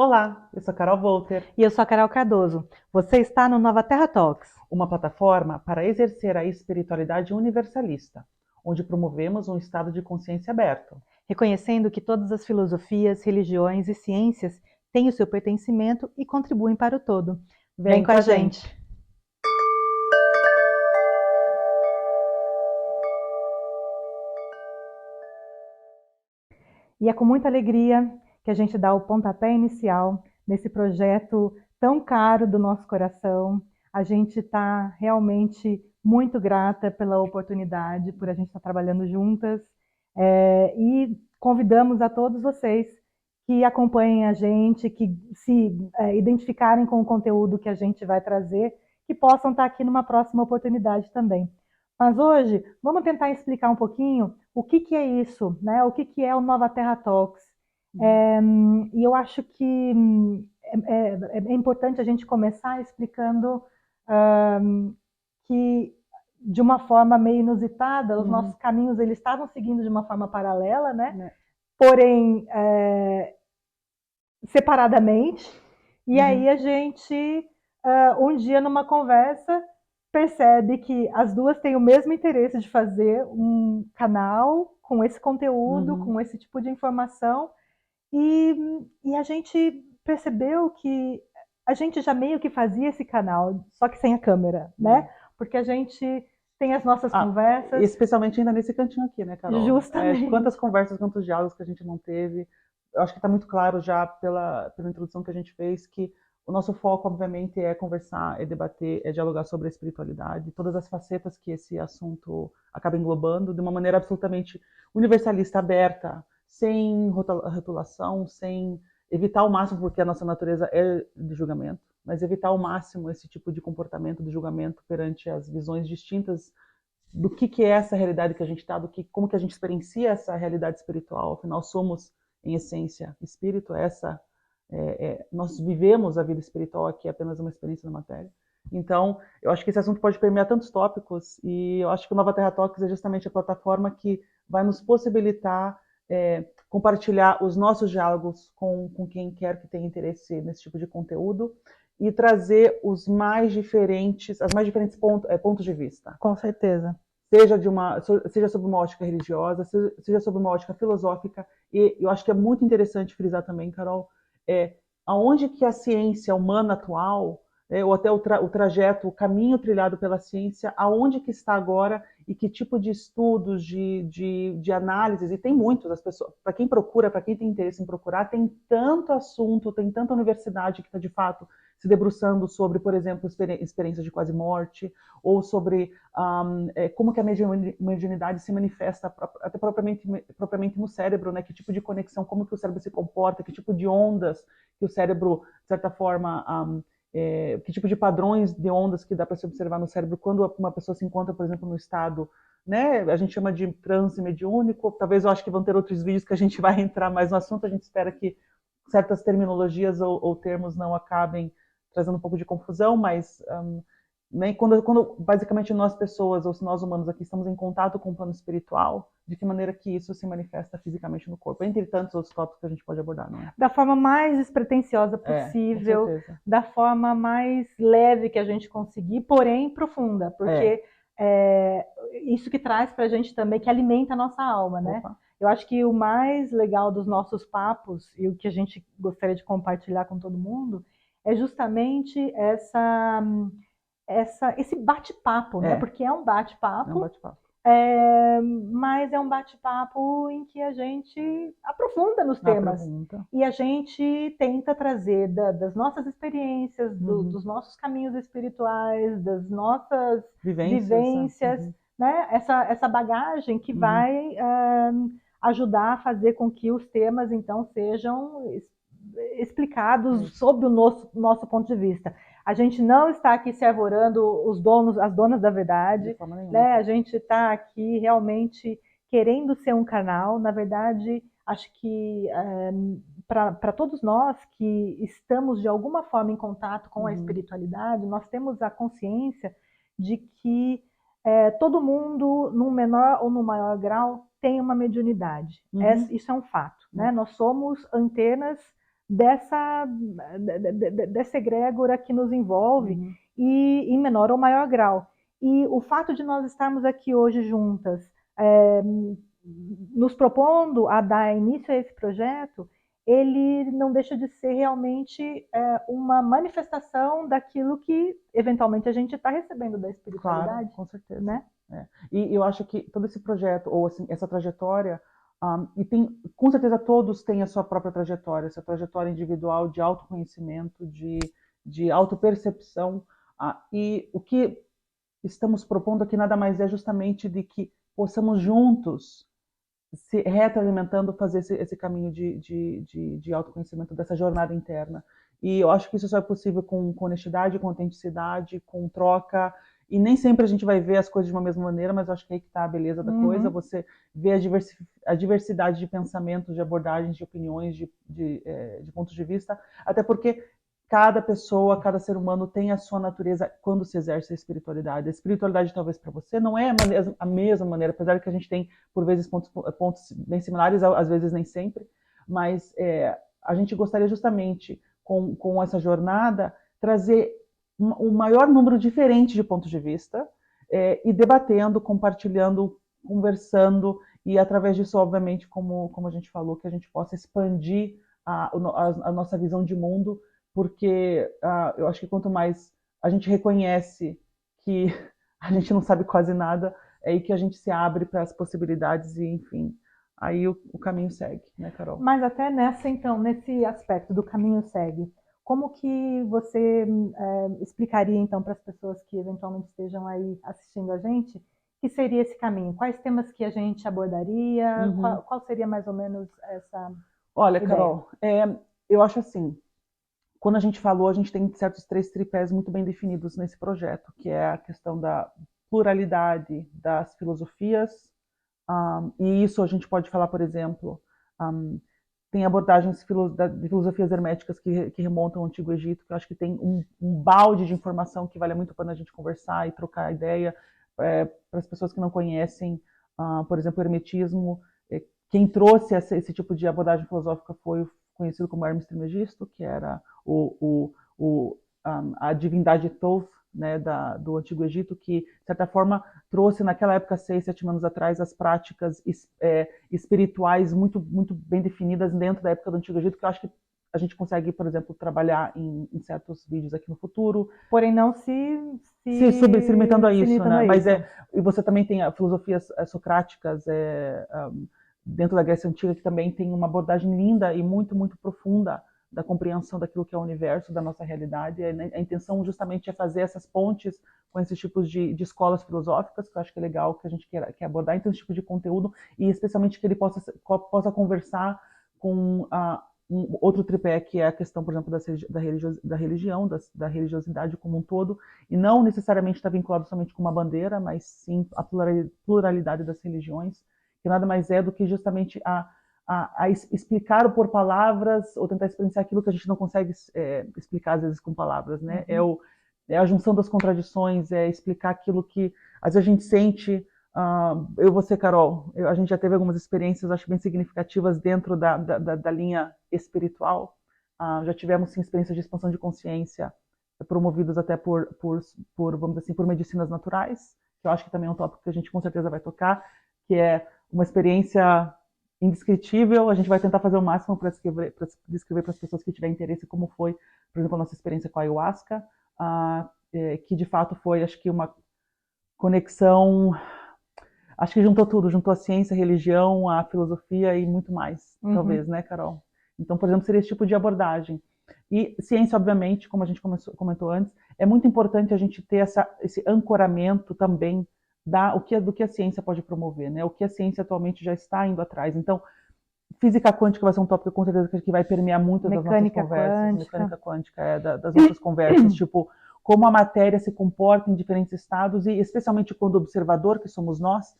Olá, eu sou a Carol Volter, E eu sou a Carol Cardoso. Você está no Nova Terra Talks, uma plataforma para exercer a espiritualidade universalista, onde promovemos um estado de consciência aberto. reconhecendo que todas as filosofias, religiões e ciências têm o seu pertencimento e contribuem para o todo. Vem Vem com com a a gente! gente! E é com muita alegria que a gente dá o pontapé inicial nesse projeto tão caro do nosso coração. A gente está realmente muito grata pela oportunidade, por a gente estar trabalhando juntas. E convidamos a todos vocês que acompanhem a gente, que se identificarem com o conteúdo que a gente vai trazer, que possam estar aqui numa próxima oportunidade também. Mas hoje, vamos tentar explicar um pouquinho o que que é isso, né? O que que é o Nova Terra Talks. É, e eu acho que é importante a gente começar explicando que, de uma forma meio inusitada, os nossos caminhos eles estavam seguindo de uma forma paralela, né? Né? Porém, separadamente. E aí Uhum. a gente, um dia numa conversa, percebe que as duas têm o mesmo interesse de fazer um canal com esse conteúdo, Uhum. com esse tipo de informação, e a gente percebeu que a gente já meio que fazia esse canal, só que sem a câmera, né? É. Porque a gente tem as nossas Ah, conversas, especialmente ainda nesse cantinho aqui, né, Carol? Quantas justamente. conversas, quantos diálogos que a gente não teve. Eu acho que está muito claro já pela introdução que a gente fez que o nosso foco, obviamente, é conversar, é debater, é dialogar sobre a espiritualidade, todas as facetas que esse assunto acaba englobando, de uma maneira absolutamente universalista, aberta, sem rotulação, sem evitar ao máximo, porque a nossa natureza é de julgamento, mas evitar ao máximo esse tipo de comportamento de julgamento perante as visões distintas do que é essa realidade que a gente está, como que a gente experiencia essa realidade espiritual. Afinal, somos, em essência, espírito. Nós vivemos a vida espiritual aqui, é apenas uma experiência na matéria. Então, eu acho que esse assunto pode permear tantos tópicos, e eu acho que o Nova Terra Talks é justamente a plataforma que vai nos possibilitar compartilhar os nossos diálogos com quem quer que tenha interesse nesse tipo de conteúdo e trazer as mais diferentes pontos de vista. Com certeza. Seja sobre uma ótica religiosa, seja sobre uma ótica filosófica, e eu acho que é muito interessante frisar também, Carol, aonde que a ciência humana atual, ou até o trajeto, o caminho trilhado pela ciência, aonde que está agora e que tipo de estudos, de análises, e tem muitos, as pessoas, para quem procura, para quem tem interesse em procurar, tem tanto assunto, tem tanta universidade que está de fato se debruçando sobre, por exemplo, experiências de quase morte, ou sobre como que a mediunidade se manifesta até propriamente no cérebro, né? Que tipo de conexão, como que o cérebro se comporta, que tipo de ondas que o cérebro, de certa forma, que tipo de padrões de ondas que dá para se observar no cérebro quando uma pessoa se encontra, por exemplo, no estado, né? A gente chama de transe mediúnico. Talvez eu acho que vão ter outros vídeos que a gente vai entrar mais no assunto. A gente espera que certas terminologias ou termos não acabem trazendo um pouco de confusão, mas né, quando basicamente nós pessoas, ou nós humanos aqui, estamos em contato com o plano espiritual, de que maneira que isso se manifesta fisicamente no corpo, entre tantos outros tópicos que a gente pode abordar, não é? Da forma mais despretensiosa Com possível, certeza. da forma mais leve que a gente conseguir, porém profunda, É. porque isso que traz para a gente também, que alimenta a nossa alma, né? Opa. Eu acho que o mais legal dos nossos papos, e o que a gente gostaria de compartilhar com todo mundo, é justamente esse bate-papo, né? É. Porque é um É um bate-papo, bate-papo. mas é um bate-papo em que a gente aprofunda nos Na temas pergunta. e a gente tenta trazer das nossas experiências, Uhum. dos nossos caminhos espirituais, das nossas Vivências. vivências, Uhum. né? Essa bagagem que Uhum. vai ajudar a fazer com que os temas então sejam explicados Isso. sob o nosso ponto de vista. A gente não está aqui se arvorando os donos, as donas da De verdade, forma nenhuma. né? A gente está aqui realmente querendo ser um canal. Na verdade, acho que para todos nós que estamos de alguma forma em contato com a Uhum. espiritualidade, nós temos a consciência de que todo mundo, num menor ou no maior grau, tem uma mediunidade. Uhum. Isso é um fato, né? É. Nós somos antenas dessa egrégora que nos envolve, Uhum. e em menor ou maior grau. E o fato de nós estarmos aqui hoje juntas, nos propondo a dar início a esse projeto, ele não deixa de ser realmente uma manifestação daquilo que eventualmente a gente está recebendo da Claro, espiritualidade, com certeza. né? É. E eu acho que todo esse projeto, ou assim, essa trajetória, e tem, com certeza todos têm a sua própria trajetória, essa trajetória individual de autoconhecimento, de autopercepção, e o que estamos propondo aqui nada mais é justamente de que possamos juntos, se retroalimentando, fazer esse caminho de autoconhecimento, dessa jornada interna. E eu acho que isso só é possível com honestidade, com autenticidade, com troca. E nem sempre a gente vai ver as coisas de uma mesma maneira, mas eu acho que é aí que está a beleza da coisa. Você vê a diversidade de pensamentos, de abordagens, de opiniões, de pontos de vista. Até porque cada pessoa, cada ser humano tem a sua natureza quando se exerce a espiritualidade. A espiritualidade, talvez para você, não é a mesma maneira, apesar de que a gente tem, por vezes, pontos bem similares, às vezes nem sempre, mas a gente gostaria justamente, com essa jornada, trazer um maior número diferente de pontos de vista, e debatendo, compartilhando, conversando, e através disso, obviamente, como a gente falou, que a gente possa expandir a nossa visão de mundo, porque eu acho que quanto mais a gente reconhece que a gente não sabe quase nada, é aí que a gente se abre para as possibilidades e, enfim, aí o caminho segue, né, Carol? Mas até nessa, então, nesse aspecto do caminho segue, como que você explicaria, então, para as pessoas que eventualmente estejam aí assistindo a gente, que seria esse caminho? Quais temas que a gente abordaria? Uhum. Qual seria mais ou menos essa Olha, ideia? Carol, eu acho assim, quando a gente falou, a gente tem certos três tripés muito bem definidos nesse projeto, que é a questão da pluralidade das filosofias, e isso a gente pode falar, por exemplo, tem abordagens de filosofias herméticas que remontam ao Antigo Egito, que eu acho que tem um balde de informação que vale muito a pena a gente conversar e trocar ideia, para as pessoas que não conhecem, por exemplo, o hermetismo. Quem trouxe esse tipo de abordagem filosófica foi o conhecido como Hermes Trismegisto, que era a divindade Thoth, né, do Antigo Egito, que, de certa forma, trouxe naquela época, 6, 7 anos atrás, as práticas espirituais muito, muito bem definidas dentro da época do Antigo Egito, que eu acho que a gente consegue, por exemplo, trabalhar em certos vídeos aqui no futuro. Porém, não Se limitando a se isso, limitando né? a Mas isso. e você também tem filosofias socráticas dentro da Grécia Antiga, que também tem uma abordagem linda e muito, muito profunda da compreensão daquilo que é o universo, da nossa realidade. A intenção justamente é fazer essas pontes com esses tipos de escolas filosóficas, que eu acho que é legal que a gente quer abordar, então esse tipo de conteúdo, e especialmente que ele possa conversar com outro tripé, que é a questão, por exemplo, da religião, da religiosidade como um todo, e não necessariamente está vinculado somente com uma bandeira, mas sim a pluralidade das religiões, que nada mais é do que justamente a explicar por palavras, ou tentar experienciar aquilo que a gente não consegue explicar, às vezes, com palavras, né? É a junção das contradições, é explicar aquilo que, às vezes, a gente sente. Eu, você, Carol, a gente já teve algumas experiências, acho, bem significativas dentro da linha espiritual. Já tivemos, sim, experiências de expansão de consciência, promovidas até vamos dizer assim, por medicinas naturais, que eu acho que também é um tópico que a gente com certeza vai tocar, que é uma experiência indescritível. A gente vai tentar fazer o máximo para descrever para as pessoas que tiverem interesse como foi, por exemplo, a nossa experiência com a ayahuasca, que de fato foi, acho que, uma conexão, acho que juntou tudo, juntou a ciência, a religião, a filosofia e muito mais, talvez, né, Carol? Então, por exemplo, seria esse tipo de abordagem. E ciência, obviamente, como a gente comentou antes, é muito importante a gente ter esse ancoramento também do que a ciência pode promover, né? O que a ciência atualmente já está indo atrás. Então, física quântica vai ser um tópico com certeza que vai permear muitas das nossas Mecânica conversas. quântica. Mecânica quântica das nossas conversas, tipo, como a matéria se comporta em diferentes estados e especialmente quando o observador, que somos nós,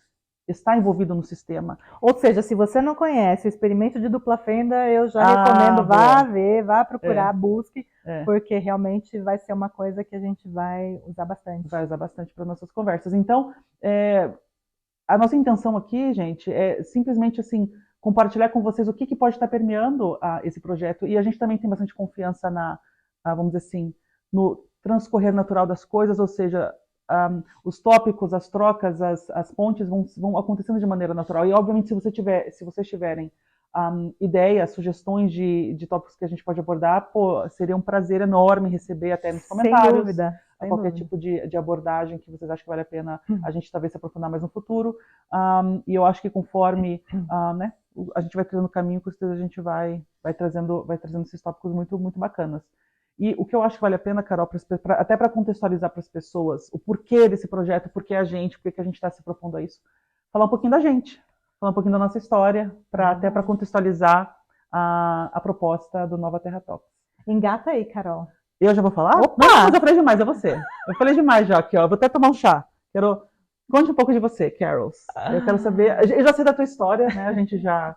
está envolvido no sistema. Ou seja, se você não conhece o experimento de dupla fenda, eu já recomendo, vá ver, vá procurar, busque, porque realmente vai ser uma coisa que a gente vai usar bastante. Vai usar bastante para nossas conversas. Então, a nossa intenção aqui, gente, é simplesmente assim, compartilhar com vocês o que pode estar permeando esse projeto. E a gente também tem bastante confiança vamos dizer assim, no transcorrer natural das coisas, ou seja, os tópicos, as trocas, as pontes vão acontecendo de maneira natural. E, obviamente, se vocês tiverem ideias, sugestões de tópicos que a gente pode abordar, seria um prazer enorme receber até nos comentários. Sem dúvida. Qualquer tipo de abordagem que vocês acham que vale a pena a gente talvez se aprofundar mais no futuro. E eu acho que conforme né, a gente vai trazendo o caminho, com certeza a gente vai trazendo esses tópicos muito, muito bacanas. E o que eu acho que vale a pena, Carol, até para contextualizar para as pessoas o porquê desse projeto, por que a gente está se propondo a isso, falar um pouquinho da gente, falar um pouquinho da nossa história, até para contextualizar a proposta do Nova Terra Talks. Engata aí, Carol. Eu já vou falar? Opa! Não, mas eu falei demais, é você. Eu falei demais já aqui, ó. Eu vou até tomar um chá. Conte um pouco de você, Carols. Eu quero saber. Eu já sei da tua história, né? A gente já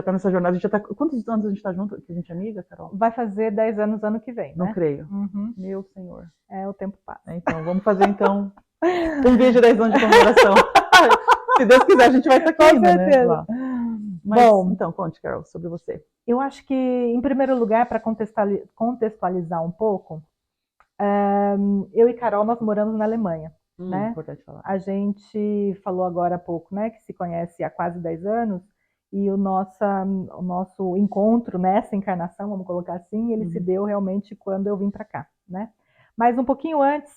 tá nessa jornada. Quantos anos a gente tá junto? Que a gente é amiga, Carol? Vai fazer 10 anos ano que vem, né? Não creio. Uhum. Meu senhor. O tempo passa. Então, vamos fazer então um vídeo de 10 anos de comemoração. Se Deus quiser, a gente vai estar aqui ainda, né? Lá. Mas, bom, então, conte, Carol, sobre você. Eu acho que, em primeiro lugar, para contextualizar um pouco, eu e Carol, nós moramos na Alemanha. Né? Importante falar. A gente falou agora há pouco, né, que se conhece há quase 10 anos, e o nosso encontro nessa encarnação, vamos colocar assim, ele se deu realmente quando eu vim para cá. Né? Mas um pouquinho antes,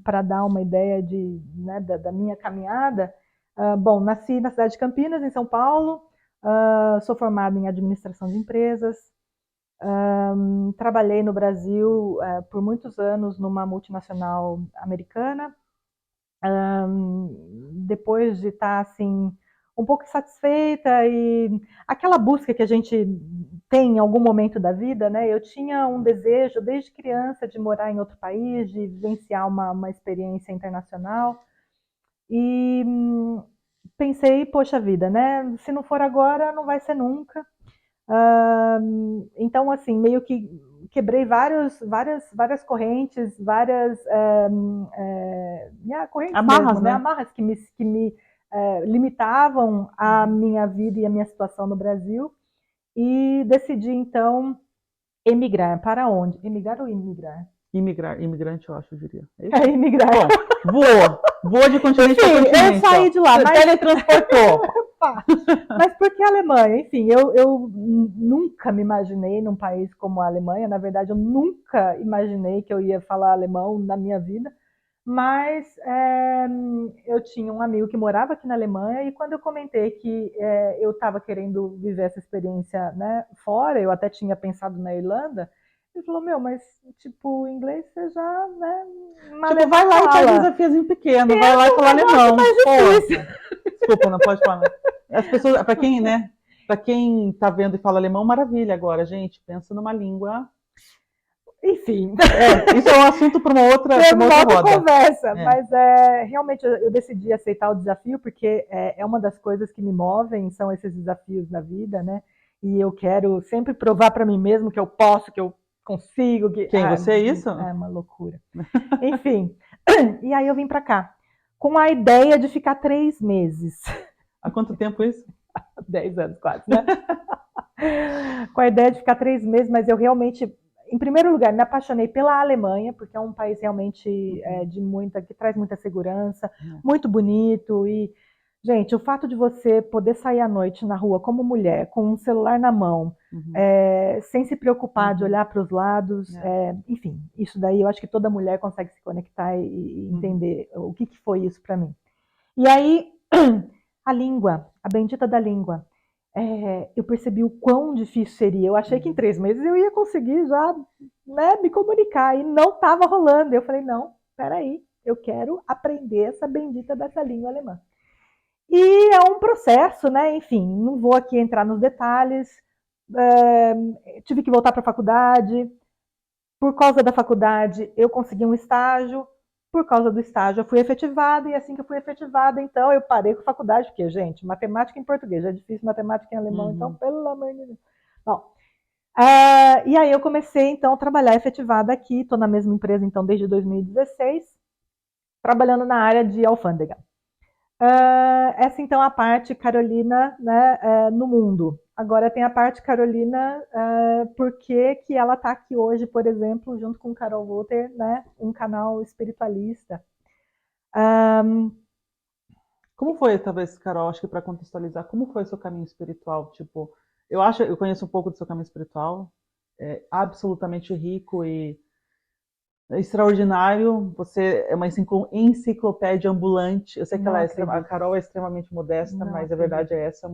para dar uma ideia né, da minha caminhada, bom, nasci na cidade de Campinas, em São Paulo, sou formada em administração de empresas, trabalhei no Brasil por muitos anos numa multinacional americana. Depois de estar assim um pouco insatisfeita e aquela busca que a gente tem em algum momento da vida, né? Eu tinha um desejo desde criança de morar em outro país, de vivenciar uma experiência internacional e pensei, poxa vida, né? Se não for agora, não vai ser nunca. Então, assim, meio que quebrei várias correntes, várias correntes amarras, mesmo, né? Né? Amarras que me limitavam a minha vida e a minha situação no Brasil, e decidi, então, emigrar. Para onde? Emigrar ou imigrar? Imigrante, eu acho, eu diria. Imigrar. Bom, voa de continente para continente. Eu saí de lá, mas teletransportou. Mas por que a Alemanha? Enfim, eu nunca me imaginei num país como a Alemanha. Na verdade, eu nunca imaginei que eu ia falar alemão na minha vida. Mas eu tinha um amigo que morava aqui na Alemanha, e quando eu comentei que eu estava querendo viver essa experiência, né, fora, eu até tinha pensado na Irlanda, ele falou, mas, tipo, inglês você já, né, tipo, vai lá e pega um desafiozinho pequeno, vai lá e fala alemão. Desculpa, não pode falar. As pessoas, para quem, né, para quem tá vendo e fala alemão, maravilha agora, gente, pensa numa língua. Enfim. Isso é um assunto para uma outra conversa. Mas realmente eu decidi aceitar o desafio, porque é uma das coisas que me movem, são esses desafios na vida, né? E eu quero sempre provar para mim mesmo que eu posso, que eu consigo. Você é isso? É uma loucura. Enfim. E aí eu vim para cá, com a ideia de ficar 3 meses. Há quanto tempo isso? 10 anos quase, né? Com a ideia de ficar 3 meses, mas eu realmente, em primeiro lugar, me apaixonei pela Alemanha, porque é um país realmente que traz muita segurança, muito bonito. E, gente, o fato de você poder sair à noite na rua como mulher, com um celular na mão, sem se preocupar de olhar para os lados, enfim, isso daí eu acho que toda mulher consegue se conectar e entender o que foi isso para mim. E aí, a língua, a bendita da língua. Eu percebi o quão difícil seria. Eu achei que em 3 meses eu ia conseguir já, né, me comunicar, e não estava rolando. Eu falei, não, peraí, eu quero aprender essa bendita dessa língua alemã. E é um processo, né? Enfim, não vou aqui entrar nos detalhes. Tive que voltar para a faculdade. Por causa da faculdade, eu consegui um estágio. Por causa do estágio, eu fui efetivada, e assim que eu fui efetivada, então eu parei com a faculdade, porque, gente, matemática em português é difícil, matemática em alemão, então, pelo amor de Deus. Bom, e aí eu comecei, então, a trabalhar efetivada aqui, estou na mesma empresa, então, desde 2016, trabalhando na área de alfândega. Essa então é a parte Carolina, né, no mundo. Agora tem a parte Carolina, por que ela está aqui hoje, por exemplo, junto com Carol Wolter, né, um canal espiritualista. Como foi, talvez, Carol, acho que para contextualizar, como foi o seu caminho espiritual? Tipo, eu conheço um pouco do seu caminho espiritual, é absolutamente rico e extraordinário. Você é uma enciclopédia ambulante. Eu sei que Não ela a acredito. Carol é extremamente modesta, Não mas a verdade acredito. é essa,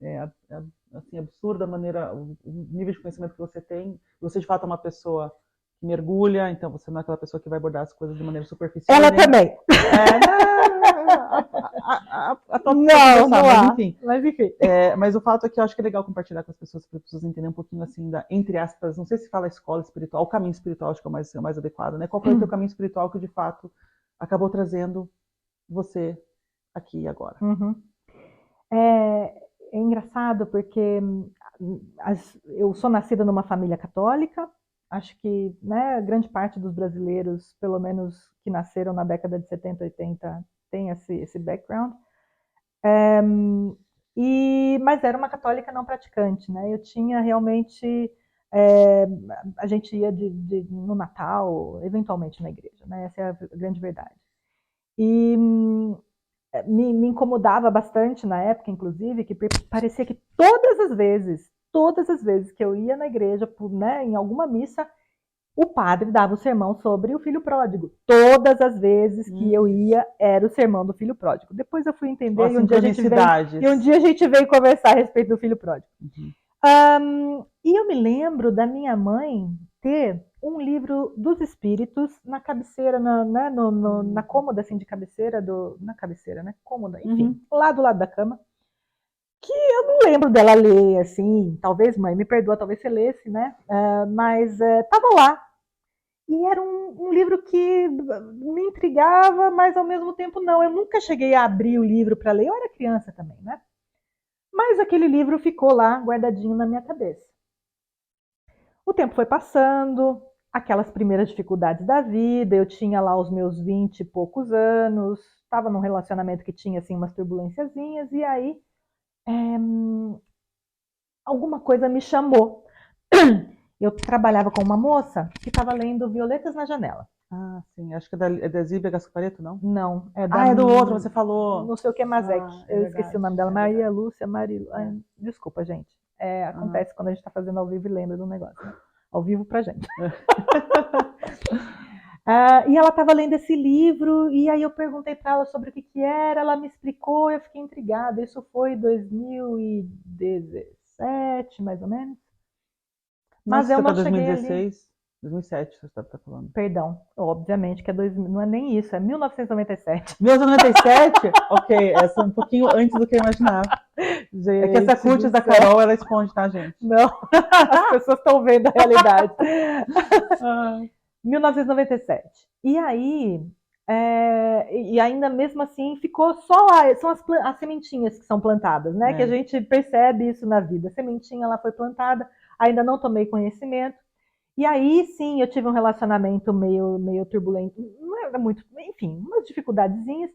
é assim, absurda a maneira, o nível de conhecimento que você tem. Você de fato é uma pessoa que mergulha, então você não é aquela pessoa que vai abordar as coisas de maneira superficial e Ela nem também. a tua Não, conversar, não mas há. enfim. Mas enfim. Mas o fato é que eu acho que é legal compartilhar com as pessoas para as pessoas entenderem um pouquinho assim da, entre aspas, não sei se fala escola espiritual, o caminho espiritual acho que é o mais adequado, né? Qual foi o teu caminho espiritual que de fato acabou trazendo você aqui e agora? Uhum. É engraçado porque eu sou nascida numa família católica, acho que, né, grande parte dos brasileiros, pelo menos que nasceram na década de 70, 80, tem esse background. Mas era uma católica não praticante, né? Eu tinha realmente. é, a gente ia no Natal, eventualmente na igreja, né? Essa é a grande verdade. E me incomodava bastante na época, inclusive, que parecia que todas as vezes que eu ia na igreja, né, em alguma missa, o padre dava o sermão sobre o filho pródigo. Todas as vezes que eu ia, era o sermão do filho pródigo. Depois eu fui Ó, entender as sincronicidades. e um dia a gente veio conversar a respeito do filho pródigo. Uhum. E eu me lembro da minha mãe ter um livro dos espíritos na cabeceira, né, na cômoda assim de cabeceira na cabeceira, né? Cômoda, enfim, lá do lado da cama. Que eu não lembro dela ler, assim, talvez, mãe, me perdoa, talvez você lesse, né? Mas estava lá. E era um livro que me intrigava, mas ao mesmo tempo não. Eu nunca cheguei a abrir o livro para ler, eu era criança também, né? Mas aquele livro ficou lá guardadinho na minha cabeça. O tempo foi passando, aquelas primeiras dificuldades da vida, eu tinha lá os meus 20 e poucos anos, estava num relacionamento que tinha assim umas turbulênciazinhas, e aí é, alguma coisa me chamou. Eu trabalhava com uma moça que estava lendo Violetas na Janela. Ah, sim, acho que é da Zíbia Gasparetto, não? Não, é da Ah, é do outro, você falou. não sei o que Mazek. Ah, é Eu esqueci o verdade, nome dela. é Maria verdade. Lúcia, Mari. É. Desculpa, gente. Aham. Acontece quando a gente está fazendo ao vivo e lembra do negócio. Né? Ao vivo pra gente. E ela estava lendo esse livro, e aí eu perguntei para ela sobre o que era, ela me explicou, eu fiquei intrigada. Isso foi em 2017, mais ou menos. Mas Mas se eu você tá não cheguei ali. 2016, 2007, você tá falando. Perdão, obviamente que não é nem isso, é 1997. 1997? Ok, essa é um pouquinho antes do que eu imaginava. É que essa Gente curte do da céu. Carol, ela esconde, tá, gente? Não, as pessoas estão vendo a realidade. Ah, 1997. E aí, e ainda mesmo assim, ficou só são as sementinhas que são plantadas, né? Que a é. gente percebe isso na vida. A sementinha ela foi plantada, ainda não tomei conhecimento. E aí sim, eu tive um relacionamento meio turbulento, não era muito, enfim, umas dificuldadezinhas.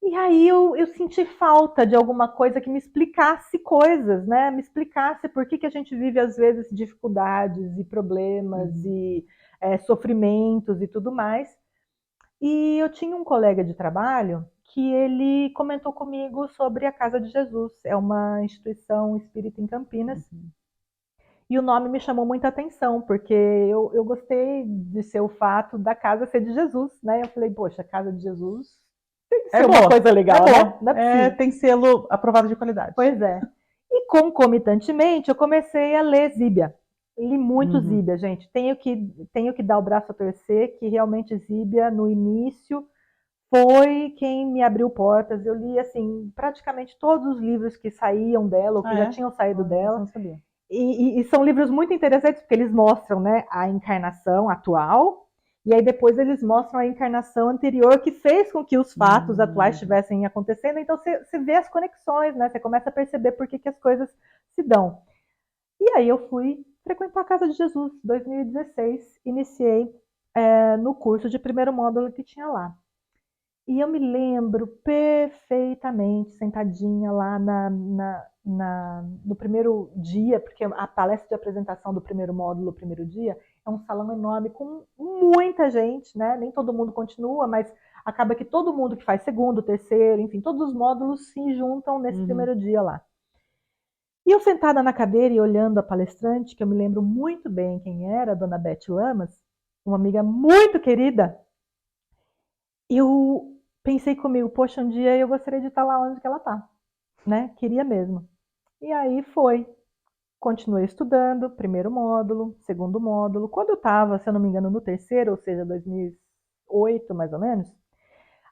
E aí eu senti falta de alguma coisa que me explicasse coisas, né? Me explicasse por que a gente vive, às vezes, dificuldades e problemas Uhum. e sofrimentos e tudo mais. E eu tinha um colega de trabalho que ele comentou comigo sobre a Casa de Jesus. É uma instituição espírita em Campinas. Uhum. E o nome me chamou muita atenção, porque eu gostei de ser o fato da casa ser de Jesus, né? Eu falei, poxa, a Casa de Jesus tem que É ser uma boa, coisa é legal, né? boa. Não é É, possível. tem selo aprovado de qualidade. Pois é. E concomitantemente, eu comecei a ler Zíbia. Li muito Uhum. Zíbia, gente. Tenho que dar o braço a torcer, que realmente Zíbia, no início, foi quem me abriu portas. Eu li, assim, praticamente todos os livros que saíam dela, ou que Ah, já é? tinham saído Ah, essa eu dela. não sabia. E são livros muito interessantes, porque eles mostram, né, a encarnação atual, e aí depois eles mostram a encarnação anterior que fez com que os fatos atuais Uhum. estivessem acontecendo. Então você vê as conexões, né? Você começa a perceber por que as coisas se dão. E aí eu fui frequentar a Casa de Jesus, 2016, iniciei no curso de primeiro módulo que tinha lá. E eu me lembro perfeitamente, sentadinha lá no primeiro dia, porque a palestra de apresentação do primeiro módulo, o primeiro dia, é um salão enorme com muita gente, né? Nem todo mundo continua, mas acaba que todo mundo que faz segundo, terceiro, enfim, todos os módulos se juntam nesse Uhum. primeiro dia lá. E eu sentada na cadeira e olhando a palestrante, que eu me lembro muito bem quem era, a dona Beth Lamas, uma amiga muito querida, eu pensei comigo, poxa, um dia eu gostaria de estar lá onde que ela está, né? Queria mesmo. E aí foi. Continuei estudando, primeiro módulo, segundo módulo. Quando eu estava, se eu não me engano, no terceiro, ou seja, 2008 mais ou menos,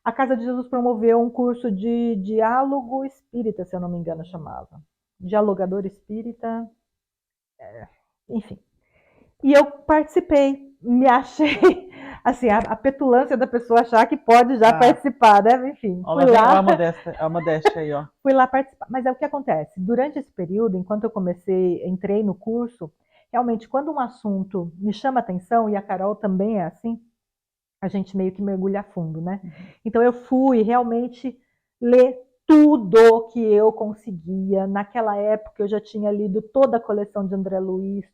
a Casa de Jesus promoveu um curso de diálogo espírita, se eu não me engano, chamava. Dialogador espírita, enfim. E eu participei, me achei, assim, a petulância da pessoa achar que pode já Ah, participar, né? Enfim, ó, fui lá vem ó, lá, a modéstia aí, ó. fui lá participar. Mas é o que acontece, durante esse período, enquanto eu comecei, entrei no curso, realmente, quando um assunto me chama atenção, e a Carol também é assim, a gente meio que mergulha a fundo, né? Uhum. Então eu fui realmente ler tudo que eu conseguia. Naquela época eu já tinha lido toda a coleção de André Luiz,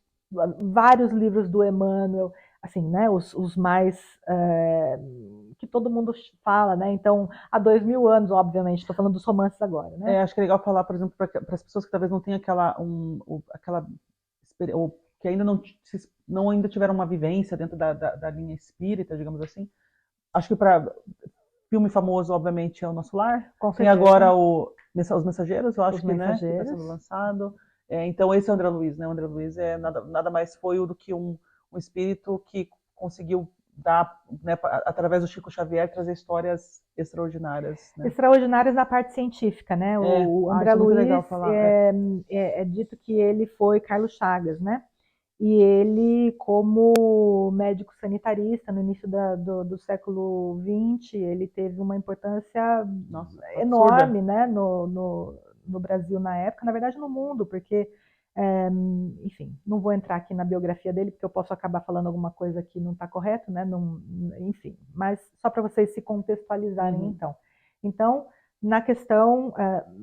vários livros do Emmanuel, assim, né? Os mais que todo mundo fala, né? Então, há 2000 anos, obviamente, estou falando dos romances agora, né? Acho que é legal falar, por exemplo, para as pessoas que talvez não tenham aquela ou que ainda não ainda tiveram uma vivência dentro da linha espírita, digamos assim. Acho que para filme famoso, obviamente, é o Nosso Lar. Com Tem certeza. agora Os Mensageiros, eu Os acho que, né, que está Mensageiros. sendo lançado. Então, esse é o André Luiz, né? O André Luiz nada mais foi do que um espírito que conseguiu dar, né, através do Chico Xavier, trazer histórias extraordinárias, né? Extraordinários na parte científica, né? O André Isso é muito Luiz legal falar. é dito que ele foi Carlos Chagas, né? E ele, como médico sanitarista no início do século XX, ele teve uma importância Nossa, absurda. enorme, né, no Brasil na época, na verdade no mundo, porque, enfim, não vou entrar aqui na biografia dele, porque eu posso acabar falando alguma coisa que não está correto, né, não, enfim, mas só para vocês se contextualizarem Uhum. então. Então, na questão,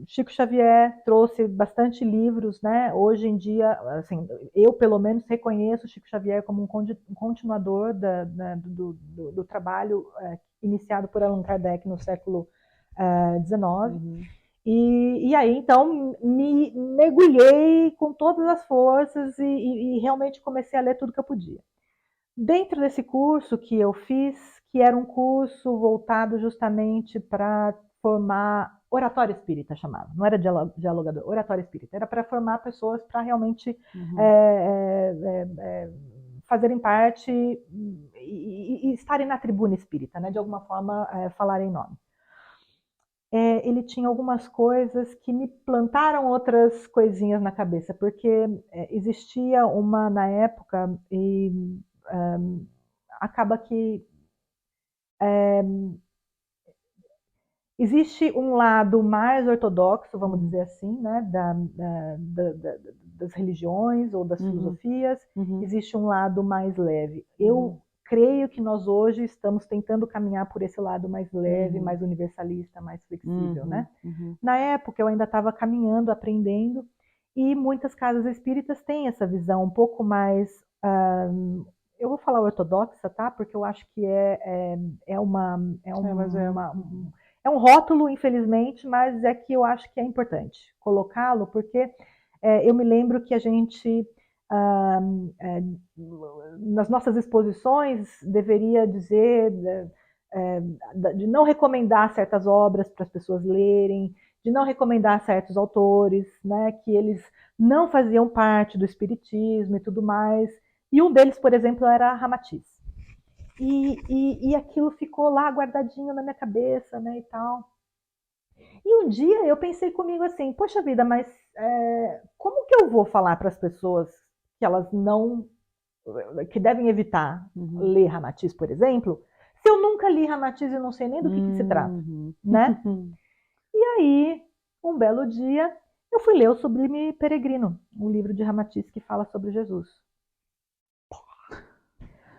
Chico Xavier trouxe bastante livros, né? Hoje em dia, assim, eu pelo menos reconheço Chico Xavier como um continuador do trabalho iniciado por Allan Kardec no século XIX. Uhum. E aí, então, me mergulhei com todas as forças e realmente comecei a ler tudo que eu podia. Dentro desse curso que eu fiz, que era um curso voltado justamente para formar oratório espírita, chamava, não era dialogador, oratório espírita, era para formar pessoas para realmente Uhum. fazerem parte e estarem na tribuna espírita, né, de alguma forma falarem em nome. Ele tinha algumas coisas que me plantaram outras coisinhas na cabeça, porque existia uma, na época, e acaba que existe um lado mais ortodoxo, vamos Uhum. dizer assim, né, das religiões ou das Uhum. filosofias, Uhum. existe um lado mais leve. Uhum. Eu creio que nós hoje estamos tentando caminhar por esse lado mais leve, Uhum. mais universalista, mais flexível, Uhum. né? Uhum. Na época eu ainda estava caminhando, aprendendo, e muitas casas espíritas têm essa visão um pouco mais, eu vou falar ortodoxa, tá? Porque eu acho que é uma, é Mas é. uma, Uhum. é um rótulo, infelizmente, mas é que eu acho que é importante colocá-lo, porque eu me lembro que a gente, ah, é, nas nossas exposições, deveria dizer de não recomendar certas obras para as pessoas lerem, de não recomendar certos autores, né, que eles não faziam parte do espiritismo e tudo mais. E um deles, por exemplo, era Ramatiz. E aquilo ficou lá guardadinho na minha cabeça, né, e tal. E um dia eu pensei comigo assim, poxa vida, mas como que eu vou falar para as pessoas que elas não, que devem evitar Uhum. ler Ramatiz, por exemplo, se eu nunca li Ramatiz e não sei nem do que se trata, Uhum. né? E aí, um belo dia, eu fui ler o Sublime Peregrino, um livro de Ramatiz que fala sobre Jesus.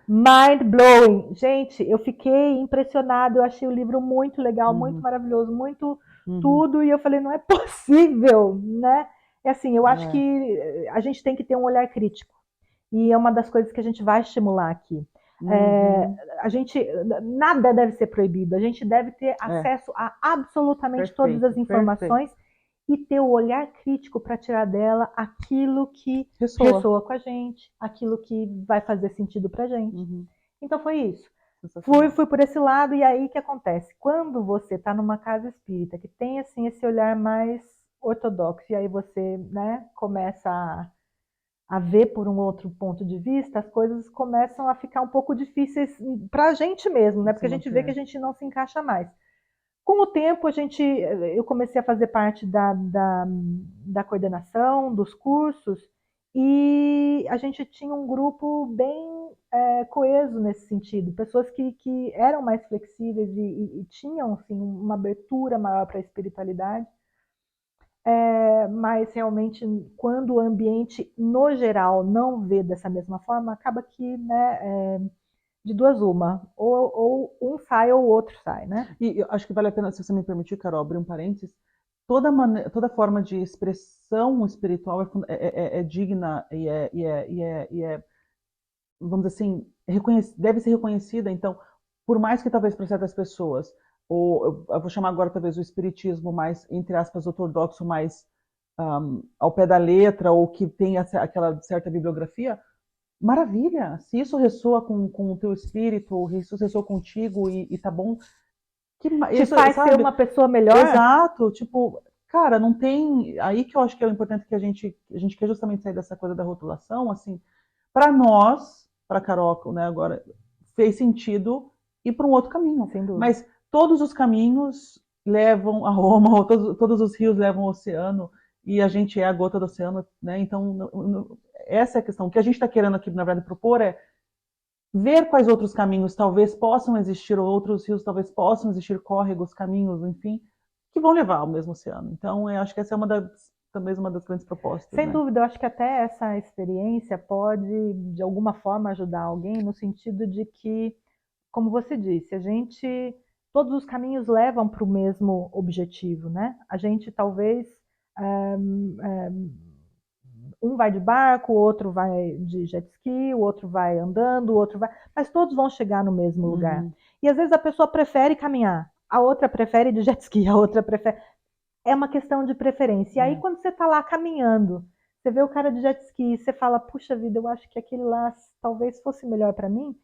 Mind blowing. Gente, eu fiquei impressionada, eu achei o livro muito legal, muito Uhum, maravilhoso, muito uhum, tudo, e eu falei, não é possível, né? É assim, eu acho é, que a gente tem que ter um olhar crítico, e é uma das coisas que a gente vai estimular aqui. É, uhum, a gente, nada deve ser proibido, a gente deve ter é, acesso a absolutamente todas as perfeito, perfeito. informações e ter o olhar crítico para tirar dela aquilo que Ressoa. ressoa com a gente, aquilo que vai fazer sentido para a gente. Uhum, Então foi isso. sensacional. Fui por esse lado, e aí o que acontece? Quando você está numa casa espírita que tem assim esse olhar mais ortodoxo, e aí você, né, começa a ver por um outro ponto de vista, as coisas começam a ficar um pouco difíceis para a gente mesmo, né? Se Porque a gente vê que a manter. gente não se encaixa mais. Com o tempo, eu comecei a fazer parte da coordenação, dos cursos, e a gente tinha um grupo bem coeso nesse sentido, pessoas que eram mais flexíveis e tinham assim, uma abertura maior para a espiritualidade, mas realmente, quando o ambiente, no geral, não vê dessa mesma forma, acaba que, né, de duas uma, ou um sai ou o outro sai, né? E eu acho que vale a pena, se você me permitir, Carol, abrir um parênteses. Toda forma de expressão espiritual é digna vamos dizer assim, deve ser reconhecida. Então, por mais que talvez para certas pessoas, ou eu vou chamar agora talvez o espiritismo mais, entre aspas, ortodoxo, mais ao pé da letra, ou que tem aquela certa bibliografia, maravilha! Se isso ressoa com o teu espírito, se isso ressoa contigo e tá bom, Te isso, faz ser sabe? uma pessoa melhor? Exato, tipo, cara, não tem. Aí que eu acho que é o importante que a gente quer justamente sair dessa coisa da rotulação, assim, para nós, para Carol, né, agora, fez sentido ir para um outro caminho. Sem dúvida. Mas todos os caminhos levam a Roma, ou todos os rios levam ao oceano, e a gente é a gota do oceano, né? Então, essa é a questão. O que a gente está querendo aqui, na verdade, propor é ver quais outros caminhos talvez possam existir, ou outros rios talvez possam existir, córregos, caminhos, enfim, que vão levar ao mesmo oceano. Então, eu acho que essa é talvez uma das grandes propostas, Sem né? dúvida, eu acho que até essa experiência pode, de alguma forma, ajudar alguém no sentido de que, como você disse, todos os caminhos levam para o mesmo objetivo, né? A gente talvez, um vai de barco, o outro vai de jet ski, o outro vai andando, o outro vai, mas todos vão chegar no mesmo lugar. Uhum, E às vezes a pessoa prefere caminhar, a outra prefere de jet ski, a outra prefere. É uma questão de preferência. E aí, é. quando você está lá caminhando, você vê o cara de jet ski, você fala, puxa vida, eu acho que aquele lá talvez fosse melhor para mim.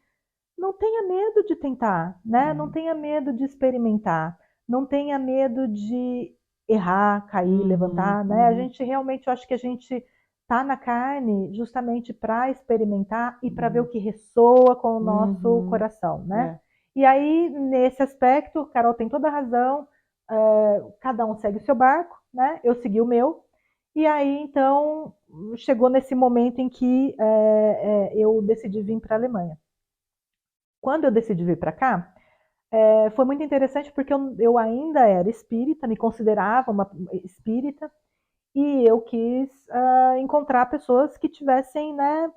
Não tenha medo de tentar, né? Não tenha medo de experimentar. Não tenha medo de errar, cair, Uhum, levantar, né? A uhum, gente realmente, eu acho que a gente tá na carne justamente para experimentar e para ver o uhum, que ressoa com o nosso uhum, coração, né? é. E aí, nesse aspecto, Carol tem toda a razão, cada um segue o seu barco, né? Eu segui o meu. E aí, então, chegou nesse momento em que eu decidi vir para a Alemanha. Quando eu decidi vir para cá, foi muito interessante porque eu ainda era espírita, me considerava uma espírita, e eu quis encontrar pessoas que tivessem, né,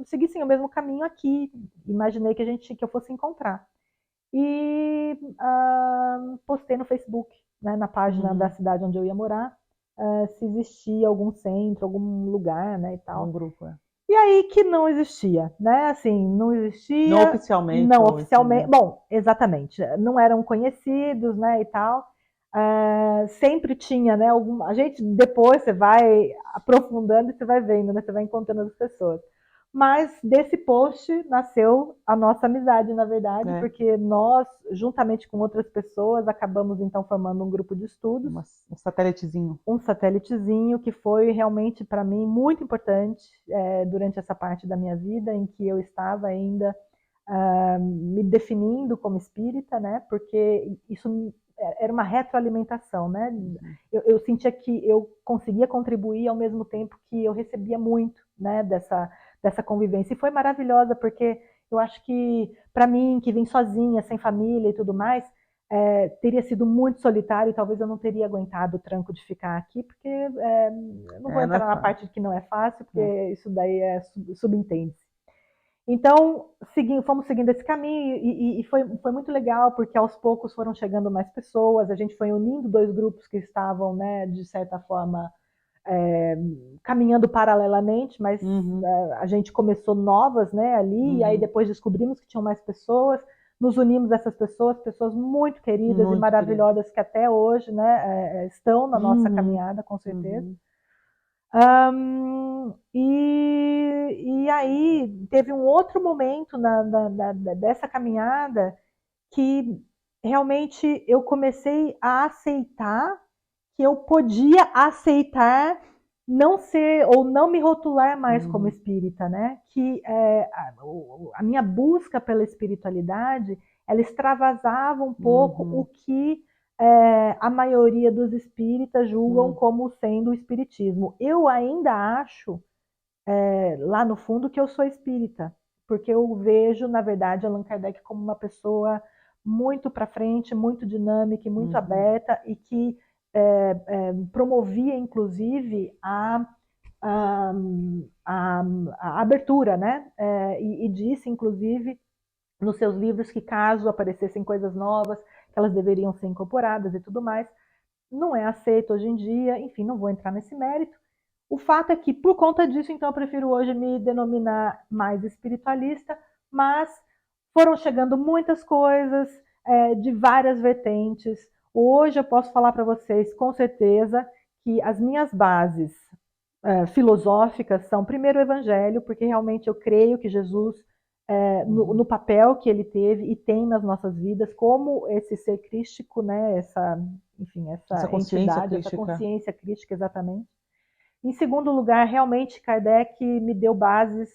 seguissem o mesmo caminho aqui. Imaginei que eu fosse encontrar. E postei no Facebook, né, na página da Uhum, cidade onde eu ia morar, se existia algum centro, algum lugar, né, e algum tal. grupo, é. E aí que não existia, né? Assim, não Não existia, oficialmente, não ou enfim, oficialmente. é. Bom, exatamente, não eram conhecidos, né, e tal. Sempre tinha, né? A gente depois você vai aprofundando e você vai vendo, né? Você vai encontrando as pessoas. Mas desse post nasceu a nossa amizade, na verdade, É, porque nós, juntamente com outras pessoas, acabamos então formando um grupo de estudos, um satélitezinho. um satélitezinho que foi realmente para mim muito importante durante essa parte da minha vida em que eu estava ainda me definindo como espírita, né? Porque isso era uma retroalimentação, né? Uhum. Eu sentia que eu conseguia contribuir ao mesmo tempo que eu recebia muito, né? Dessa convivência. E foi maravilhosa porque eu acho que para mim, que vim sozinha, sem família e tudo mais, teria sido muito solitário e talvez eu não teria aguentado o tranco de ficar aqui, porque eu não vou É, não é entrar na fácil. parte que não é fácil, porque É. isso daí subentende-se. Então, fomos seguindo esse caminho e foi muito legal, porque aos poucos foram chegando mais pessoas, a gente foi unindo dois grupos que estavam, né, de certa forma, caminhando paralelamente, mas a gente começou novas, né, ali, e aí depois descobrimos que tinham mais pessoas, nos unimos a essas pessoas, pessoas muito queridas e Muito querido. maravilhosas que até hoje, né, estão na nossa caminhada, com certeza. E aí teve um outro momento dessa caminhada que realmente eu comecei a aceitar que eu podia aceitar não ser ou não me rotular mais como espírita, né? Que a minha busca pela espiritualidade, ela extravasava um pouco o que a maioria dos espíritas julgam como sendo o espiritismo. Eu ainda acho, lá no fundo, que eu sou espírita, porque eu vejo, na verdade, Allan Kardec como uma pessoa muito para frente, muito dinâmica e muito aberta, e que promovia, inclusive, a, a, a abertura, né? E disse, inclusive, nos seus livros que caso aparecessem coisas novas, que elas deveriam ser incorporadas e tudo mais. Não é aceito hoje em dia, enfim, não vou entrar nesse mérito. O fato é que, por conta disso, então, eu prefiro hoje me denominar mais espiritualista, mas foram chegando muitas coisas de várias vertentes. Hoje eu posso falar para vocês, com certeza, que as minhas bases filosóficas são, primeiro, o Evangelho, porque realmente eu creio que Jesus, no papel que ele teve e tem nas nossas vidas, como esse ser crístico, né, enfim, Essa essa consciência entidade, essa crística. consciência crística, exatamente. Em segundo lugar, realmente, Kardec me deu bases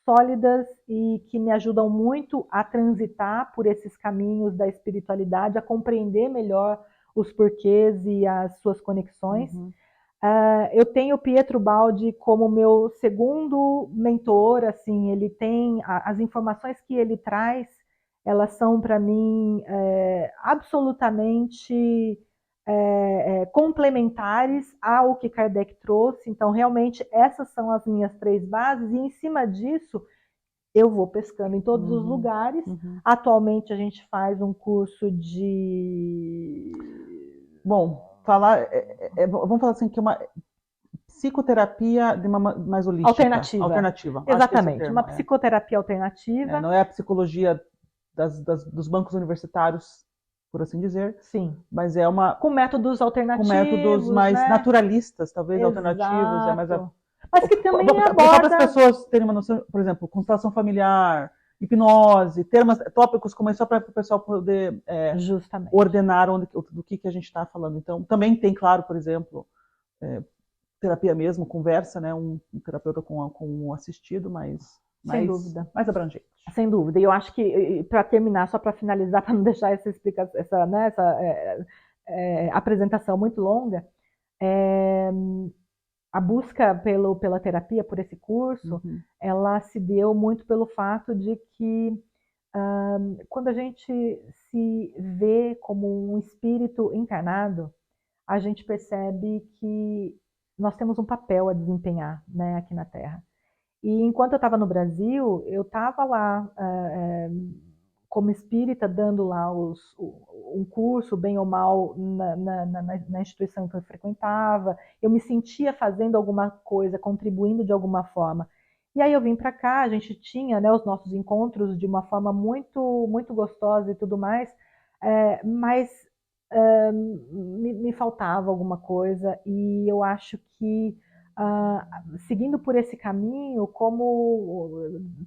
sólidas e que me ajudam muito a transitar por esses caminhos da espiritualidade, a compreender melhor os porquês e as suas conexões. Eu tenho o Pietro Baldi como meu segundo mentor, assim, ele tem as informações que ele traz, elas são para mim absolutamente complementares ao que Kardec trouxe. Então, realmente, essas são as minhas três bases, e em cima disso, eu vou pescando em todos os lugares. Atualmente, a gente faz um curso de... Bom, vamos falar assim que uma psicoterapia de uma mais holística, alternativa. alternativa. Acho que esse é o Exatamente, termo. uma psicoterapia alternativa. Não é a psicologia dos bancos universitários, por assim dizer. Sim. Mas é uma com métodos alternativos, com métodos mais né? naturalistas, talvez. Exato. Alternativos, mas que também só para as aborda... pessoas terem uma noção, por exemplo, constelação familiar, hipnose, tópicos como só para o pessoal poder ordenar do que a gente está falando. Então, também tem, claro, por exemplo, terapia mesmo, conversa, né? Um terapeuta com um assistido, mas sem dúvida, mais abrangente. Sem dúvida. E eu acho que, para terminar, só para finalizar, para não deixar essa explicação, essa apresentação muito longa, a busca pela terapia, por esse curso, ela se deu muito pelo fato de que quando a gente se vê como um espírito encarnado, a gente percebe que nós temos um papel a desempenhar, né, aqui na Terra. E enquanto eu estava no Brasil, eu estava lá como espírita, dando lá um curso, bem ou mal, na instituição que eu frequentava. Eu me sentia fazendo alguma coisa, contribuindo de alguma forma. E aí eu vim para cá, a gente tinha, né, os nossos encontros de uma forma muito, muito gostosa e tudo mais, mas me faltava alguma coisa, e eu acho que seguindo por esse caminho, como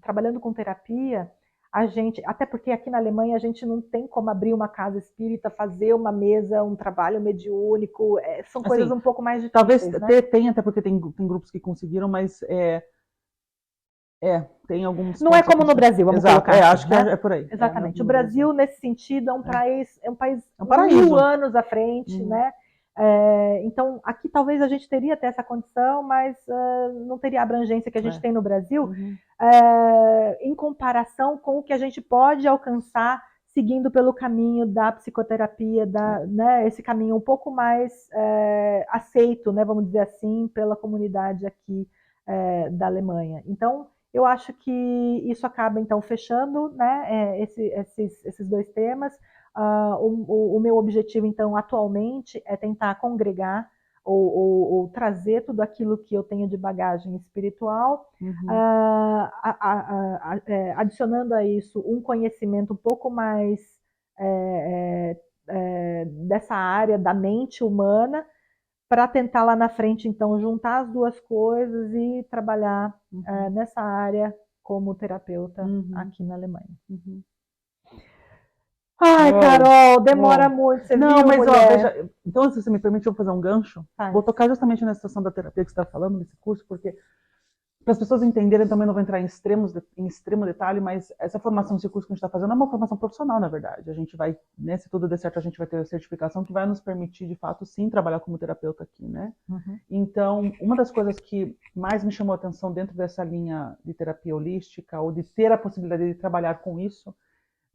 trabalhando com terapia, a gente, até porque aqui na Alemanha a gente não tem como abrir uma casa espírita, fazer uma mesa, um trabalho mediúnico, são coisas um pouco mais difíceis. Talvez né? tenha, até porque tem grupos que conseguiram, mas tem alguns. Não é como no Brasil, vamos colocar assim, acho que é por aí. Exatamente. O Brasil, nesse sentido, é um país um paraíso. 1000 anos à frente, né? Então, aqui talvez a gente teria até essa condição, mas não teria a abrangência que a gente tem no Brasil, em comparação com o que a gente pode alcançar seguindo pelo caminho da psicoterapia, né, esse caminho um pouco mais aceito, né, vamos dizer assim, pela comunidade aqui da Alemanha. Então, eu acho que isso acaba, então, fechando, né, esses dois temas. O meu objetivo, então, atualmente, é tentar congregar ou trazer tudo aquilo que eu tenho de bagagem espiritual, Uhum. adicionando a isso um conhecimento um pouco mais é, dessa área da mente humana, para tentar lá na frente, então, juntar as duas coisas e trabalhar Uhum. nessa área como terapeuta Uhum. aqui na Alemanha. Uhum. Ai, Uou, Carol, demora uou. muito, você Não, viu, mas ó, mulher? veja, então se você me permite, eu vou fazer um gancho. Vou Faz. tocar justamente na situação da terapia que você está falando, nesse curso, porque para as pessoas entenderem, também não vou entrar em extremo detalhe, mas essa formação, esse curso que a gente está fazendo é uma formação profissional, na verdade. A gente vai, né, se tudo der certo, a gente vai ter a certificação que vai nos permitir, de fato, sim, trabalhar como terapeuta aqui, né? Uhum. Então, uma das coisas que mais me chamou a atenção dentro dessa linha de terapia holística, ou de ter a possibilidade de trabalhar com isso,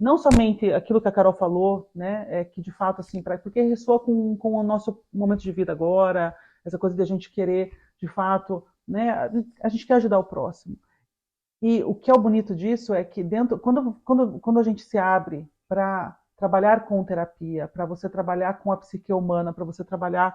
não somente aquilo que a Carol falou, né, é que de fato, assim, porque ressoa com o nosso momento de vida agora, essa coisa de a gente querer, de fato, né, a gente quer ajudar o próximo. E o que é o bonito disso é que quando a gente se abre para trabalhar com terapia, para você trabalhar com a psique humana, para você trabalhar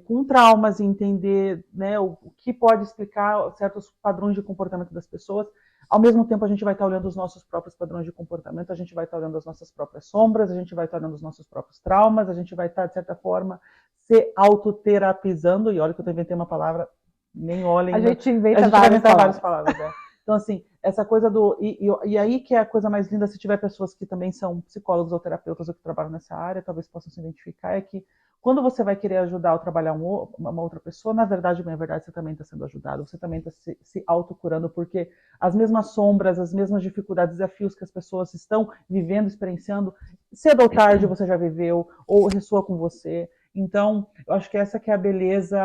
com traumas e entender, né, o que pode explicar certos padrões de comportamento das pessoas, ao mesmo tempo a gente vai estar olhando os nossos próprios padrões de comportamento, a gente vai estar olhando as nossas próprias sombras, a gente vai estar olhando os nossos próprios traumas, a gente vai estar, de certa forma, se autoterapizando, e olha que eu inventei uma palavra, nem A olhem, gente a inventa gente vai várias inventar várias palavras. palavras, né? Então, assim, essa coisa do. E aí que é a coisa mais linda, se tiver pessoas que também são psicólogos ou terapeutas ou que trabalham nessa área, talvez possam se identificar, é que quando você vai querer ajudar ou trabalhar uma outra pessoa, na verdade, você também está sendo ajudado, você também está se autocurando, porque as mesmas sombras, as mesmas dificuldades, desafios que as pessoas estão vivendo, experienciando, cedo ou tarde você já viveu, ou ressoa com você. Então, eu acho que essa que é a beleza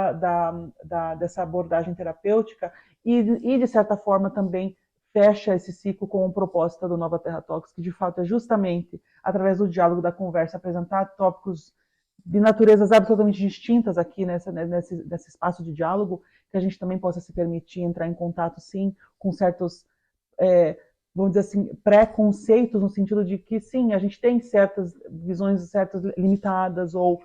dessa abordagem terapêutica, de certa forma, também fecha esse ciclo com o propósito do Nova Terra Talks, que de fato é justamente através do diálogo, da conversa, apresentar tópicos de naturezas absolutamente distintas aqui nesse espaço de diálogo, que a gente também possa se permitir entrar em contato, sim, com certos, é, vamos dizer assim, preconceitos, no sentido de que, sim, a gente tem certas visões certas limitadas ou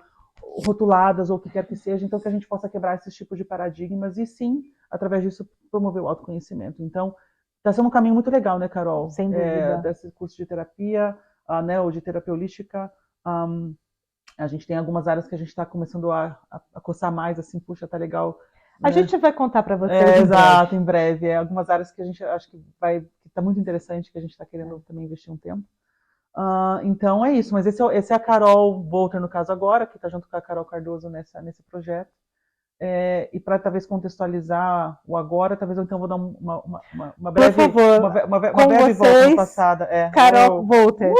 rotuladas, ou o que quer que seja, então que a gente possa quebrar esses tipos de paradigmas e, sim, através disso, promover o autoconhecimento. Então, está sendo um caminho muito legal, né, Carol? Sem dúvida. Desse curso de terapia, né, ou de terapia holística. A gente tem algumas áreas que a gente está começando a coçar mais, assim, puxa, tá legal, A né? gente vai contar para vocês em breve. Exato, em breve. Algumas áreas que a gente acho que que está muito interessante, que a gente está querendo também investir um tempo. Então é isso, mas esse é a Carol Volter, no caso agora, que está junto com a Carol Cardoso nesse projeto. E para talvez contextualizar o agora, talvez eu então vou dar uma Por breve, favor, uma com breve volta no vocês, passado. Carol Volter.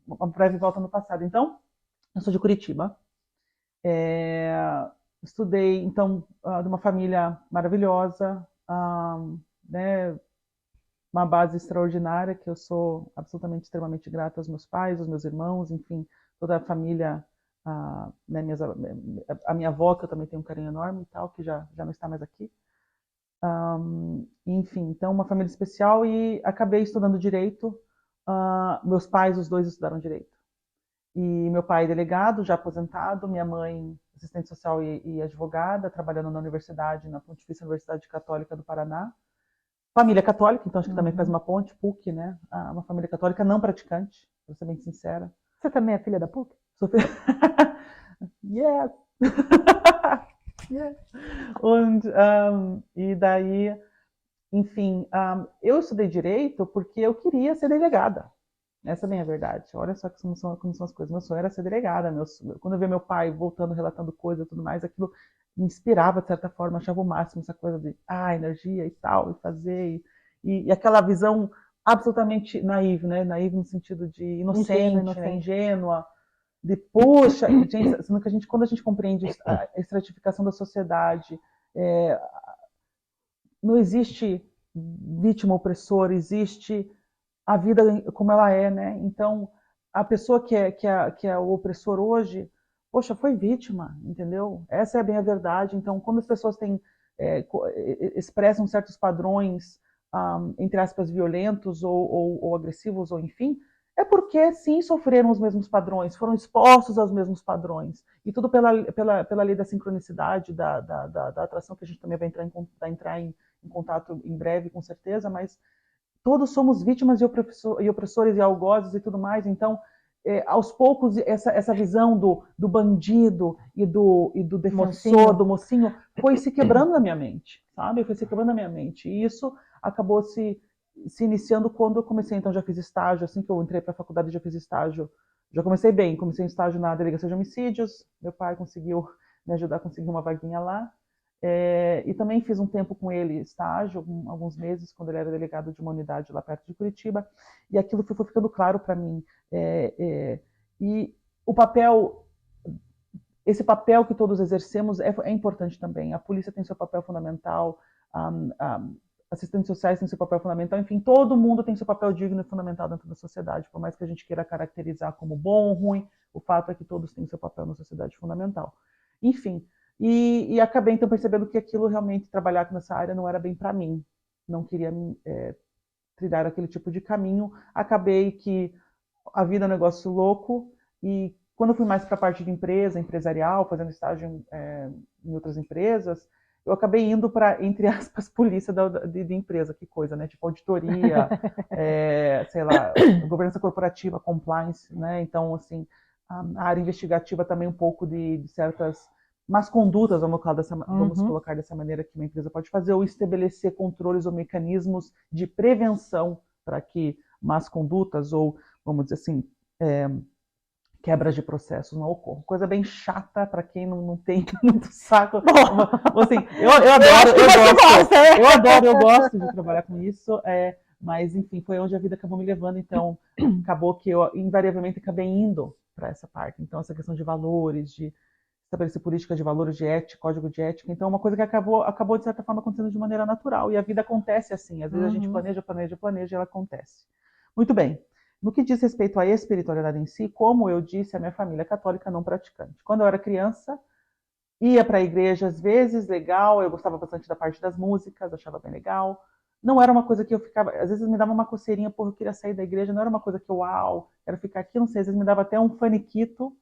Uma breve volta no passado. Então, eu sou de Curitiba. É, estudei, então, de uma família maravilhosa, né, uma base extraordinária, que eu sou absolutamente, extremamente grata aos meus pais, aos meus irmãos, enfim, toda a família, né, a minha avó, que eu também tenho um carinho enorme e tal, que já não está mais aqui. Enfim, então uma família especial, e acabei estudando direito. Meus pais, os dois, estudaram direito. E meu pai delegado, já aposentado, minha mãe assistente social e advogada, trabalhando na universidade, na Pontifícia Universidade Católica do Paraná. Família católica, então acho que também faz Uhum. uma ponte, PUC, né? Uma família católica não praticante, para ser bem sincera. Você também é filha da PUC? Sou yes! yes! E daí, enfim, eu estudei direito porque eu queria ser delegada. Essa é a minha verdade. Olha só como são as coisas. Meu sonho era ser delegada. Quando eu via meu pai voltando, relatando coisas e tudo mais, aquilo me inspirava de certa forma, achava o máximo essa coisa de energia e tal, e fazer. E aquela visão absolutamente naiva, né? Naiva no sentido de Ingênua, inocente, né? inocente. Ingênua, de puxa, gente, sendo que quando a gente compreende a estratificação da sociedade, é, não existe vítima opressor, existe a vida como ela é, né? Então, a pessoa que é o opressor hoje, poxa, foi vítima, entendeu? Essa é bem a verdade. Então, quando as pessoas têm expressam certos padrões, entre aspas, violentos ou agressivos, ou enfim, é porque, sim, sofreram os mesmos padrões, foram expostos aos mesmos padrões. E tudo pela lei da sincronicidade, da atração, que a gente também vai entrar em contato em breve, com certeza, mas todos somos vítimas e opressores e algozes e tudo mais. Então, aos poucos, essa visão do bandido e do defensor, Mocinho. do mocinho, foi se quebrando na minha mente, sabe? Foi se quebrando na minha mente. E isso acabou se iniciando quando eu comecei. Então, já fiz estágio. Assim que eu entrei para a faculdade, já fiz estágio. Já comecei bem. Comecei um estágio na Delegacia de Homicídios. Meu pai conseguiu me ajudar a conseguir uma vaguinha lá. E também fiz um tempo com ele estágio, alguns meses, quando ele era delegado de uma unidade lá perto de Curitiba, e aquilo foi ficando claro para mim. E o papel, esse papel que todos exercemos é importante também. A polícia tem seu papel fundamental, assistentes sociais têm seu papel fundamental, enfim, todo mundo tem seu papel digno e fundamental dentro da sociedade, por mais que a gente queira caracterizar como bom ou ruim, o fato é que todos têm seu papel na sociedade fundamental. Enfim, e acabei então percebendo que aquilo realmente, trabalhar nessa área, não era bem para mim. Não queria trilhar aquele tipo de caminho. Acabei que a vida é um negócio louco, e quando eu fui mais para a parte de empresarial, fazendo estágio em outras empresas, eu acabei indo para, entre aspas, polícia de empresa, que coisa, né? Tipo auditoria, sei lá, governança corporativa, compliance, né? Então, assim, a área investigativa também um pouco de certas más condutas, vamos colocar dessa maneira, que uma empresa pode fazer, ou estabelecer controles ou mecanismos de prevenção para que más condutas ou, vamos dizer assim, quebras de processos não ocorram. Coisa bem chata para quem não tem muito saco. Assim, eu gosto de trabalhar com isso, mas enfim, foi onde a vida acabou me levando, então acabou que eu invariavelmente acabei indo para essa parte. Então, essa questão de valores, de estabelecer política de valores, de ética, código de ética. Então, uma coisa que acabou de certa forma acontecendo de maneira natural. E a vida acontece assim. Às vezes a gente planeja e ela acontece. Muito bem. No que diz respeito à espiritualidade em si, como eu disse, a minha família é católica não praticante. Quando eu era criança, ia para a igreja às vezes, legal, eu gostava bastante da parte das músicas, achava bem legal. Não era uma coisa que eu ficava, às vezes me dava uma coceirinha, porque eu queria sair da igreja, não era uma coisa que eu, uau, quero ficar aqui, não sei, às vezes me dava até um faniquito,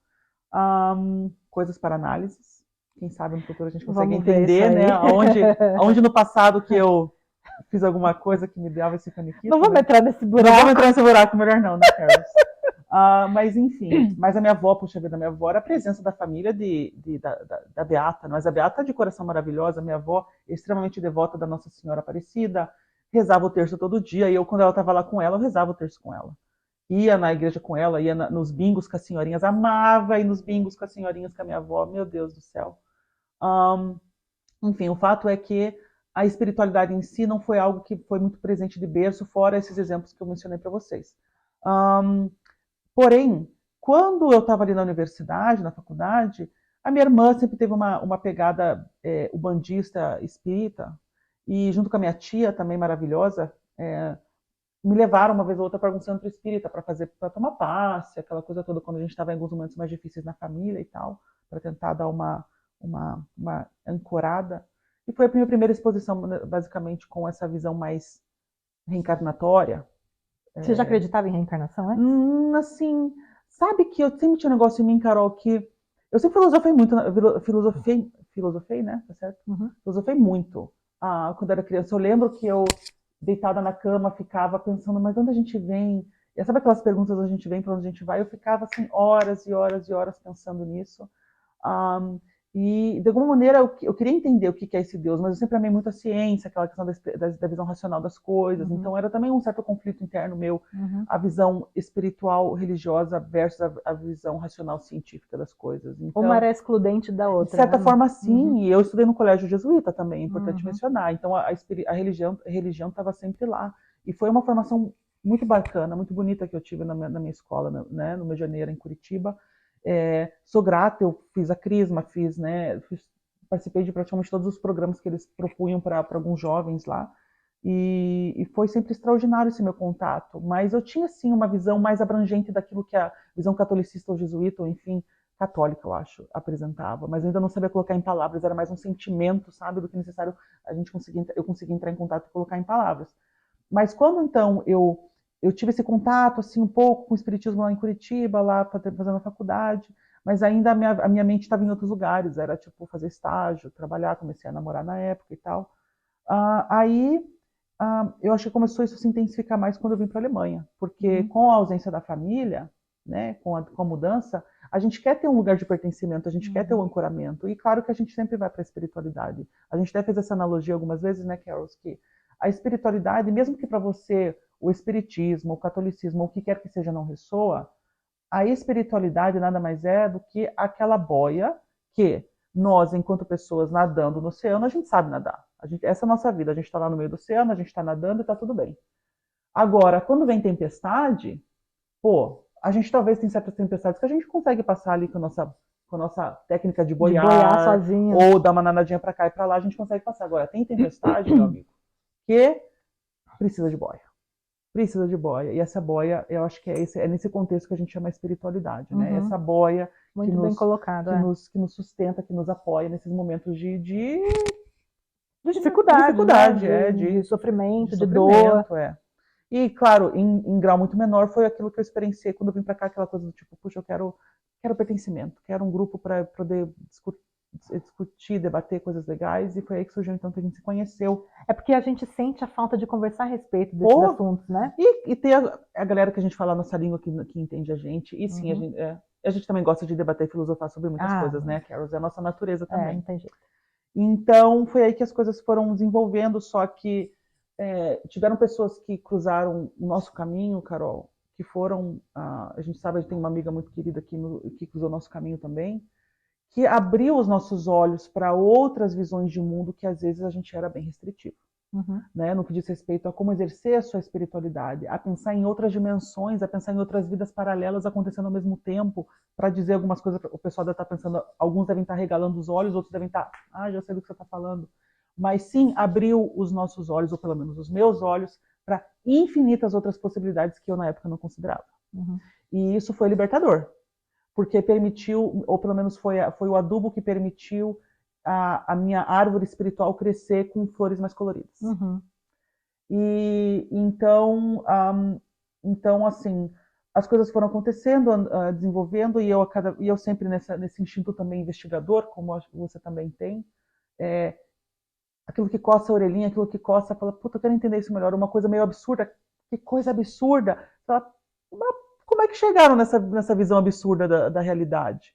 coisas para análises. Quem sabe no futuro a gente consegue entender, né, aonde no passado que eu fiz alguma coisa que me dava esse faniquito. Não vamos entrar nesse buraco. Não vamos entrar nesse buraco, melhor não, né, Carlos? Mas enfim, mas a minha avó, puxa vida, a minha avó era a presença da família da Beata, mas a Beata de coração maravilhosa, minha avó extremamente devota da Nossa Senhora Aparecida, rezava o terço todo dia, e eu, quando ela estava lá com ela, eu rezava o terço com ela. Ia na igreja com ela, ia nos bingos com as senhorinhas, amava ir nos bingos com as senhorinhas, com a minha avó, meu Deus do céu. Enfim, o fato é que a espiritualidade em si não foi algo que foi muito presente de berço, fora esses exemplos que eu mencionei para vocês. Porém, quando eu estava ali na universidade, na faculdade, a minha irmã sempre teve uma pegada ubandista espírita, e junto com a minha tia, também maravilhosa, me levaram uma vez ou outra para algum centro espírita para tomar passe, aquela coisa toda, quando a gente estava em alguns momentos mais difíceis na família e tal, para tentar dar uma ancorada. E foi a minha primeira exposição, basicamente, com essa visão mais reencarnatória. Você já acreditava em reencarnação, é? Assim, sabe que eu sempre tinha um negócio em mim, Carol, que eu sempre filosofei muito, filosofei, né? Tá certo? Filosofei muito. Quando era criança, eu lembro que eu, deitada na cama, ficava pensando, mas de onde a gente vem? E sabe aquelas perguntas, de onde a gente vem, para onde a gente vai? Eu ficava assim, horas e horas e horas pensando nisso. E, de alguma maneira, eu queria entender o que é esse Deus, mas eu sempre amei muito a ciência, aquela questão da visão racional das coisas. Então, era também um certo conflito interno meu, a visão espiritual, religiosa versus a visão racional científica das coisas. Então, uma era excludente da outra. De certa forma, sim. E eu estudei no colégio jesuíta também, é importante mencionar. Então, a religião estava sempre lá. E foi uma formação muito bacana, muito bonita que eu tive na minha escola, né, no Medianeira, em Curitiba. Sou grata, eu fiz a Crisma, participei de praticamente todos os programas que eles propunham para alguns jovens lá, e foi sempre extraordinário esse meu contato, mas eu tinha sim uma visão mais abrangente daquilo que a visão catolicista ou jesuíta, ou enfim, católica, eu acho, apresentava, mas eu ainda não sabia colocar em palavras, era mais um sentimento, sabe, do que necessário eu conseguir entrar em contato e colocar em palavras. Mas quando então eu tive esse contato assim um pouco com o espiritismo lá em Curitiba, lá fazendo a faculdade, mas ainda a minha mente estava em outros lugares, era tipo fazer estágio, trabalhar, comecei a namorar na época e tal. Aí eu acho que começou isso a se intensificar mais quando eu vim para a Alemanha, porque com a ausência da família, né, com a mudança, a gente quer ter um lugar de pertencimento, a gente quer ter um ancoramento, e claro que a gente sempre vai para a espiritualidade. A gente até fez essa analogia algumas vezes, né, Carol, que a espiritualidade, mesmo que para você o espiritismo, o catolicismo, o que quer que seja não ressoa, a espiritualidade nada mais é do que aquela boia que nós, enquanto pessoas nadando no oceano, a gente sabe nadar. Essa é a nossa vida. A gente está lá no meio do oceano, a gente está nadando e está tudo bem. Agora, quando vem tempestade, pô, a gente talvez tem certas tempestades que a gente consegue passar ali com a nossa técnica de De boiar boiar, sozinho. ou dar uma nadadinha para cá e para lá, a gente consegue passar. Agora, tem tempestade, meu amigo, que precisa de boia. Precisa de boia. E essa boia, eu acho que é nesse contexto que a gente chama espiritualidade, né? Essa boia Muito bem colocado, que nos sustenta, que nos apoia nesses momentos de dificuldade, dificuldade, né? De sofrimento, de dor. sofrimento, é. E, claro, em grau muito menor foi aquilo que eu experienciei quando eu vim para cá, aquela coisa do tipo, puxa, eu quero pertencimento, quero um grupo para poder discutir, debater coisas legais, e foi aí que surgiu então que a gente se conheceu. É porque a gente sente a falta de conversar a respeito desses assuntos, né? E ter a galera que a gente fala a nossa língua que entende a gente, e sim, a gente também gosta de debater e filosofar sobre muitas coisas, né, Carol? É a nossa natureza também. Não tem jeito. Então, foi aí que as coisas foram desenvolvendo, só que tiveram pessoas que cruzaram o nosso caminho, Carol, que foram, a gente sabe, a gente tem uma amiga muito querida que cruzou o nosso caminho também, que abriu os nossos olhos para outras visões de mundo que às vezes a gente era bem restritivo. Né, no que diz respeito a como exercer a sua espiritualidade, a pensar em outras dimensões, a pensar em outras vidas paralelas acontecendo ao mesmo tempo, para dizer algumas coisas, o pessoal deve estar pensando, alguns devem estar regalando os olhos, outros devem estar, já sei do que você está falando. Mas sim, abriu os nossos olhos, ou pelo menos os meus olhos, para infinitas outras possibilidades que eu na época não considerava. E isso foi libertador, porque permitiu, ou pelo menos foi o adubo que permitiu a minha árvore espiritual crescer com flores mais coloridas. E então, assim, as coisas foram acontecendo, desenvolvendo, e eu sempre nesse instinto também investigador, como você também tem, aquilo que coça a orelhinha, aquilo que coça, fala, puta, eu quero entender isso melhor, uma coisa meio absurda, que coisa absurda, fala, como é que chegaram nessa visão absurda da realidade?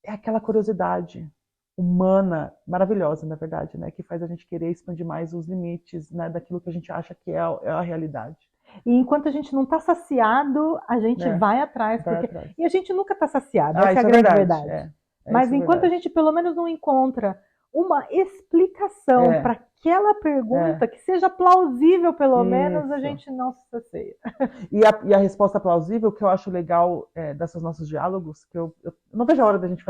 É aquela curiosidade humana, maravilhosa, na verdade, né? Que faz a gente querer expandir mais os limites, né, daquilo que a gente acha que é a realidade. E enquanto a gente não está saciado, a gente vai atrás. E a gente nunca está saciado, essa é a grande verdade. Mas enquanto a gente pelo menos não encontra uma explicação para aquela pergunta que seja plausível, pelo menos, a gente não se sacia. E a resposta plausível, que eu acho legal desses nossos diálogos, que eu não vejo a hora da gente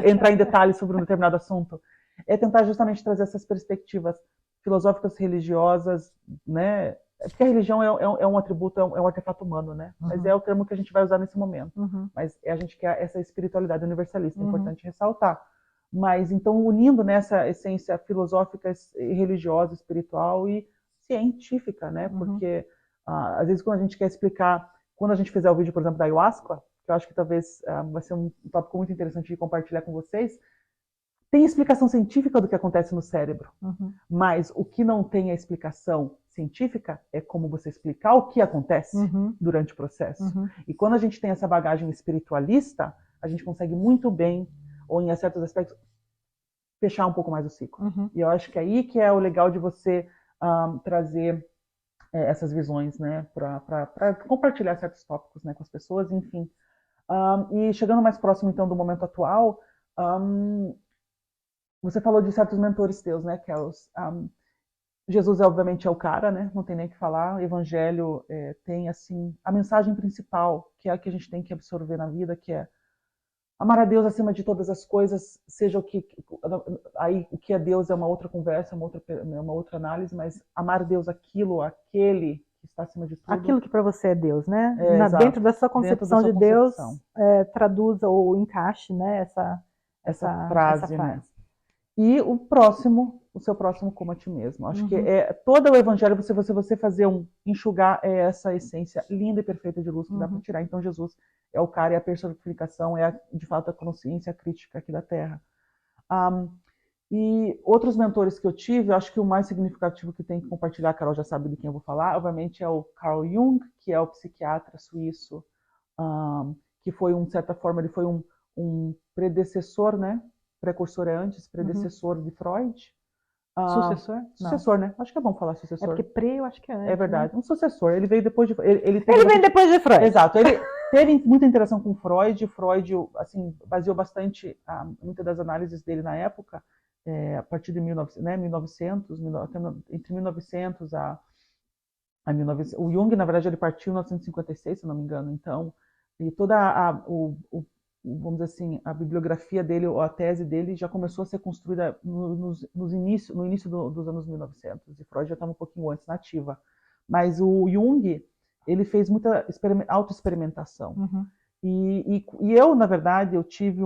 entrar em detalhes sobre um determinado assunto, é tentar justamente trazer essas perspectivas filosóficas, religiosas, né? Porque a religião é um atributo, é um artefato humano, né? Mas é o termo que a gente vai usar nesse momento. Mas a gente quer essa espiritualidade universalista, é importante ressaltar. Mas então unindo nessa essência filosófica, religiosa, espiritual e científica, né? Porque às vezes quando a gente quer explicar, quando a gente fizer o vídeo, por exemplo, da ayahuasca, que eu acho que talvez vai ser um tópico muito interessante de compartilhar com vocês, tem explicação científica do que acontece no cérebro, mas o que não tem a explicação científica é como você explicar o que acontece durante o processo. E quando a gente tem essa bagagem espiritualista, a gente consegue muito bem, ou em certos aspectos, fechar um pouco mais o ciclo. E eu acho que aí que é o legal de você trazer essas visões, né, para compartilhar certos tópicos, né, com as pessoas, enfim. E chegando mais próximo, então, do momento atual, você falou de certos mentores teus, né, Kels? Jesus, obviamente, é o cara, né? Não tem nem o que falar. O Evangelho tem, assim, a mensagem principal, que é a que a gente tem que absorver na vida, que é amar a Deus acima de todas as coisas, seja o que... Aí, o que é Deus é uma outra conversa, uma outra análise, mas amar Deus aquele que está acima de tudo. Aquilo que para você é Deus, né? Exato. Dentro da sua concepção de Deus, traduza ou encaixe, né, essa frase, frase. né? E o seu próximo como a ti mesmo. Acho que todo o evangelho, você fazer enxugar essa essência linda e perfeita de luz que dá para tirar. Então Jesus é o cara, é a personificação, de fato a consciência crítica aqui da Terra. E outros mentores que eu tive, eu acho que o mais significativo que tem que compartilhar, a Carol já sabe de quem eu vou falar, obviamente é o Carl Jung, que é o psiquiatra suíço, que foi, de certa forma, ele foi um predecessor, né? Precursor é antes, predecessor de Freud. Sucessor? Sucessor, né? Acho que é bom falar sucessor. É porque eu acho que é antes. É verdade. Né? Um sucessor. Ele veio depois de... Ele vem depois de Freud. Exato. Ele teve muita interação com Freud. Freud, assim, baseou bastante muitas das análises dele na época, a partir de 1900, entre 1900 a 1900. O Jung, na verdade, ele partiu em 1956, se não me engano. Então, e toda vamos dizer assim, a bibliografia dele, ou a tese dele, já começou a ser construída no início dos anos 1900. E Freud já estava um pouquinho antes, na ativa. Mas o Jung, ele fez muita autoexperimentação. E eu, na verdade, eu tive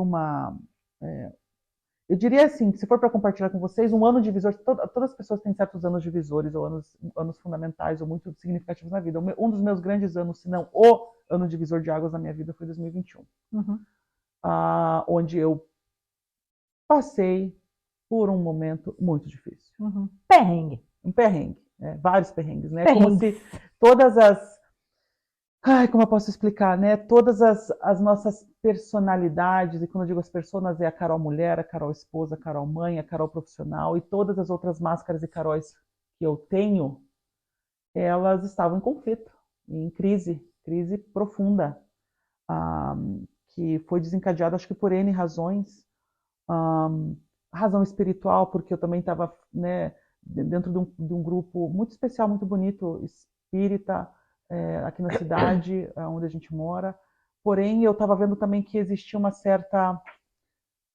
eu diria assim, se for para compartilhar com vocês, um ano divisor, todas as pessoas têm certos anos divisores, ou anos fundamentais, ou muito significativos na vida. Um dos meus grandes anos, se não o ano divisor de águas na minha vida, foi 2021. Onde eu passei por um momento muito difícil. Perrengue. Um perrengue, vários perrengues, né? Como se todas as... como eu posso explicar, né? Todas as nossas personalidades, e quando eu digo as personas, é a Carol mulher, a Carol esposa, a Carol mãe, a Carol profissional, e todas as outras máscaras e Caróis que eu tenho, elas estavam em conflito, em crise profunda, que foi desencadeada, acho que por N razões. Razão espiritual, porque eu também estava, né, dentro de um grupo muito especial, muito bonito, espírita, aqui na cidade onde a gente mora. Porém, eu estava vendo também que existia uma certa,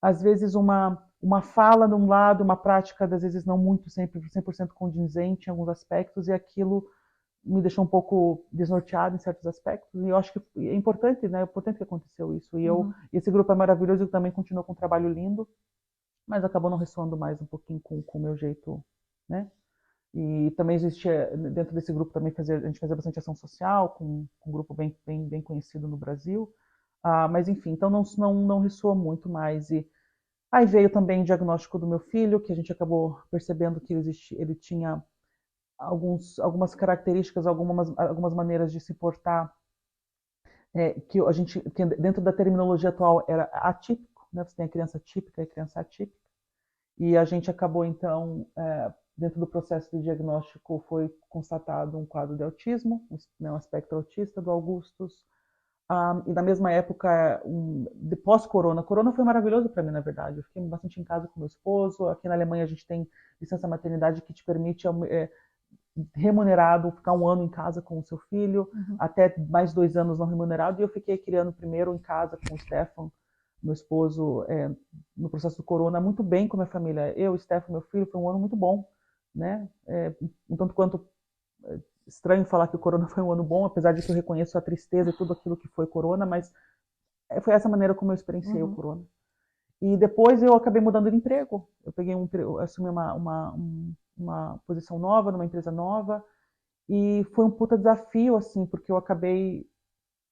às vezes, uma fala de um lado, uma prática, às vezes, não muito sempre 100% condizente em alguns aspectos, e aquilo me deixou um pouco desnorteado em certos aspectos. E eu acho que é importante, né? É importante que aconteceu isso. E esse grupo é maravilhoso, e também continuou com um trabalho lindo, mas acabou não ressoando mais um pouquinho com o meu jeito, né? E também existia, dentro desse grupo, também a gente fazia bastante ação social, com um grupo bem conhecido no Brasil. Mas, enfim, então não ressoa muito mais. E aí veio também o diagnóstico do meu filho, que a gente acabou percebendo que ele tinha algumas características, algumas maneiras de se portar, que dentro da terminologia atual era atípico, né? Você tem a criança típica e a criança atípica. E a gente acabou, então, dentro do processo de diagnóstico, foi constatado um quadro de autismo, um aspecto autista do Augustus. E na mesma época, de pós-corona, corona foi maravilhoso para mim, na verdade. Eu fiquei bastante em casa com meu esposo. Aqui na Alemanha a gente tem licença maternidade que te permite remunerado ficar um ano em casa com o seu filho, até mais 2 anos não remunerado. E eu fiquei criando primeiro em casa com o Stefan, meu esposo, no processo do corona, muito bem com a minha família. Eu, Stefan, meu filho, foi um ano muito bom, né? Um tanto quanto estranho falar que o corona foi um ano bom, apesar de que eu reconheço a tristeza e tudo aquilo que foi corona, mas foi essa maneira como eu experienciei o corona. E depois eu acabei mudando de emprego. Eu assumi uma posição nova, numa empresa nova, e foi um puta desafio, assim, porque eu acabei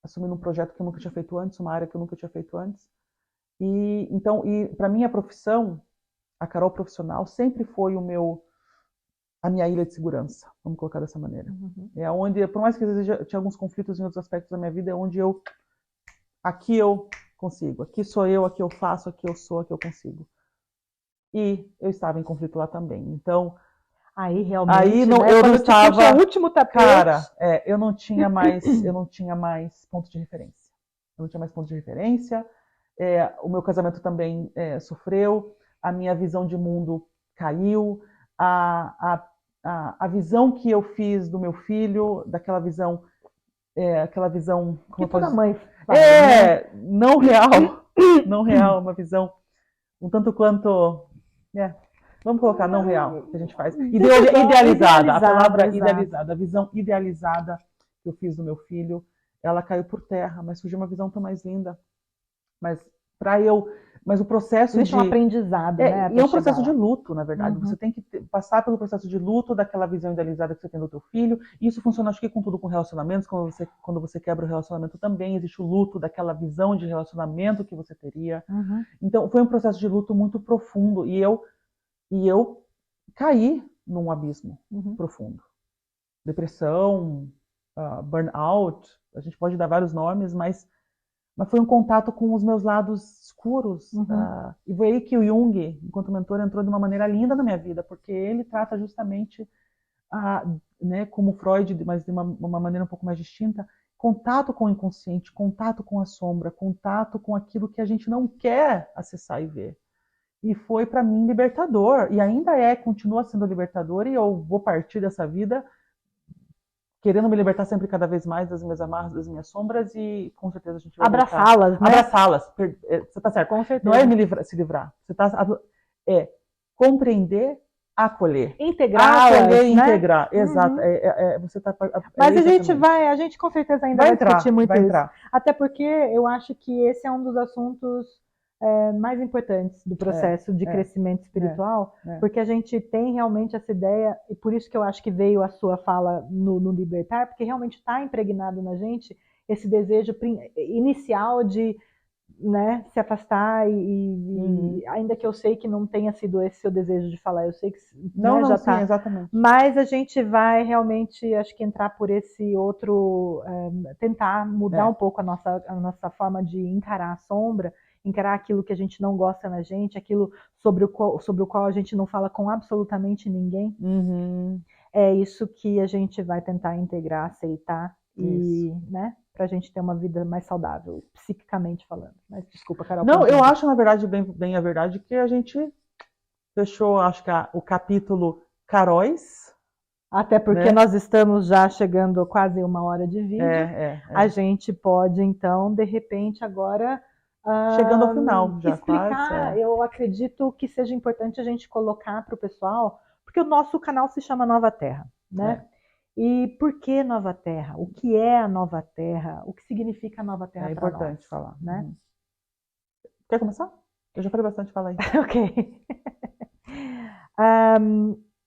assumindo um projeto que eu nunca tinha feito antes, uma área que eu nunca tinha feito antes. E para mim a profissão, a Carol profissional, sempre foi a minha ilha de segurança, vamos colocar dessa maneira. É onde, por mais que às vezes já tinha alguns conflitos em outros aspectos da minha vida, é onde aqui eu consigo, aqui sou eu, aqui eu faço, aqui eu sou, aqui eu consigo. E eu estava em conflito lá também. Então, aí realmente, eu não estava, o último tapete, cara, eu não tinha mais ponto de referência. Eu não tinha mais ponto de referência. O meu casamento também sofreu, a minha visão de mundo caiu, a visão que eu fiz do meu filho, daquela visão, aquela visão que toda mãe faz, né? não real, uma visão um tanto quanto Vamos colocar não real, que a gente faz. Idealizada, Idealizada, a palavra exato. idealizada, a visão idealizada que eu fiz do meu filho, ela caiu por terra, mas surgiu uma visão tão mais linda. Mas para eu, mas o processo Existe um aprendizado, né, e até é um chegar processo de lá. luto, na verdade. Uhum. Você tem que passar pelo processo de luto daquela visão idealizada que você tem do teu filho. E isso funciona, acho que, com tudo, com relacionamentos. Quando você quebra o relacionamento também, existe o luto daquela visão de relacionamento que você teria. Uhum. Então, foi um processo de luto muito profundo. E eu caí num abismo Uhum. profundo. Depressão, burnout, a gente pode dar vários nomes, mas foi um contato com os meus lados escuros. Uhum. E foi aí que o Jung, enquanto mentor, entrou de uma maneira linda na minha vida, porque ele trata justamente, né, como Freud, mas de uma maneira um pouco mais distinta, contato com o inconsciente, contato com a sombra, contato com aquilo que a gente não quer acessar e ver. E foi para mim libertador, e ainda continua sendo libertador, e eu vou partir dessa vida querendo me libertar sempre cada vez mais das minhas amarras, das minhas sombras, e com certeza a gente vai voltar. Abraçá-las, né? Abraçá-las. Você está certo. Com certeza. Não é se livrar. Você é compreender, acolher. Integrá-las, acolher e né? integrar. Exato. Uhum. Você tá, Mas a gente com certeza ainda vai discutir muito isso. Até porque eu acho que esse é um dos assuntos mais importantes do processo de crescimento espiritual, porque a gente tem realmente essa ideia, e por isso que eu acho que veio a sua fala no Libertar, porque realmente está impregnado na gente esse desejo inicial de, né, se afastar e ainda que eu sei que não tenha sido esse seu desejo de falar, eu sei que não, já sim, está. Exatamente. Mas a gente vai realmente, acho que entrar por esse outro, tentar mudar um pouco a nossa forma de encarar a sombra, encarar aquilo que a gente não gosta na gente, aquilo sobre o qual a gente não fala com absolutamente ninguém. Uhum. É isso que a gente vai tentar integrar, aceitar e, né, para a gente ter uma vida mais saudável, psiquicamente falando. Mas desculpa, Carol. Não, eu acho, na verdade, bem a verdade, que a gente fechou, acho que o capítulo Caróis. Até porque nós estamos já chegando a quase 1 hora de vídeo. A gente pode, então, de repente, agora chegando ao final, já explicar. quase. Eu acredito que seja importante a gente colocar para o pessoal, porque o nosso canal se chama Nova Terra, né? E por que Nova Terra? O que é a Nova Terra? O que significa a Nova Terra para nós? É importante falar, né? Quer começar? Eu já falei bastante, fala aí. Ok.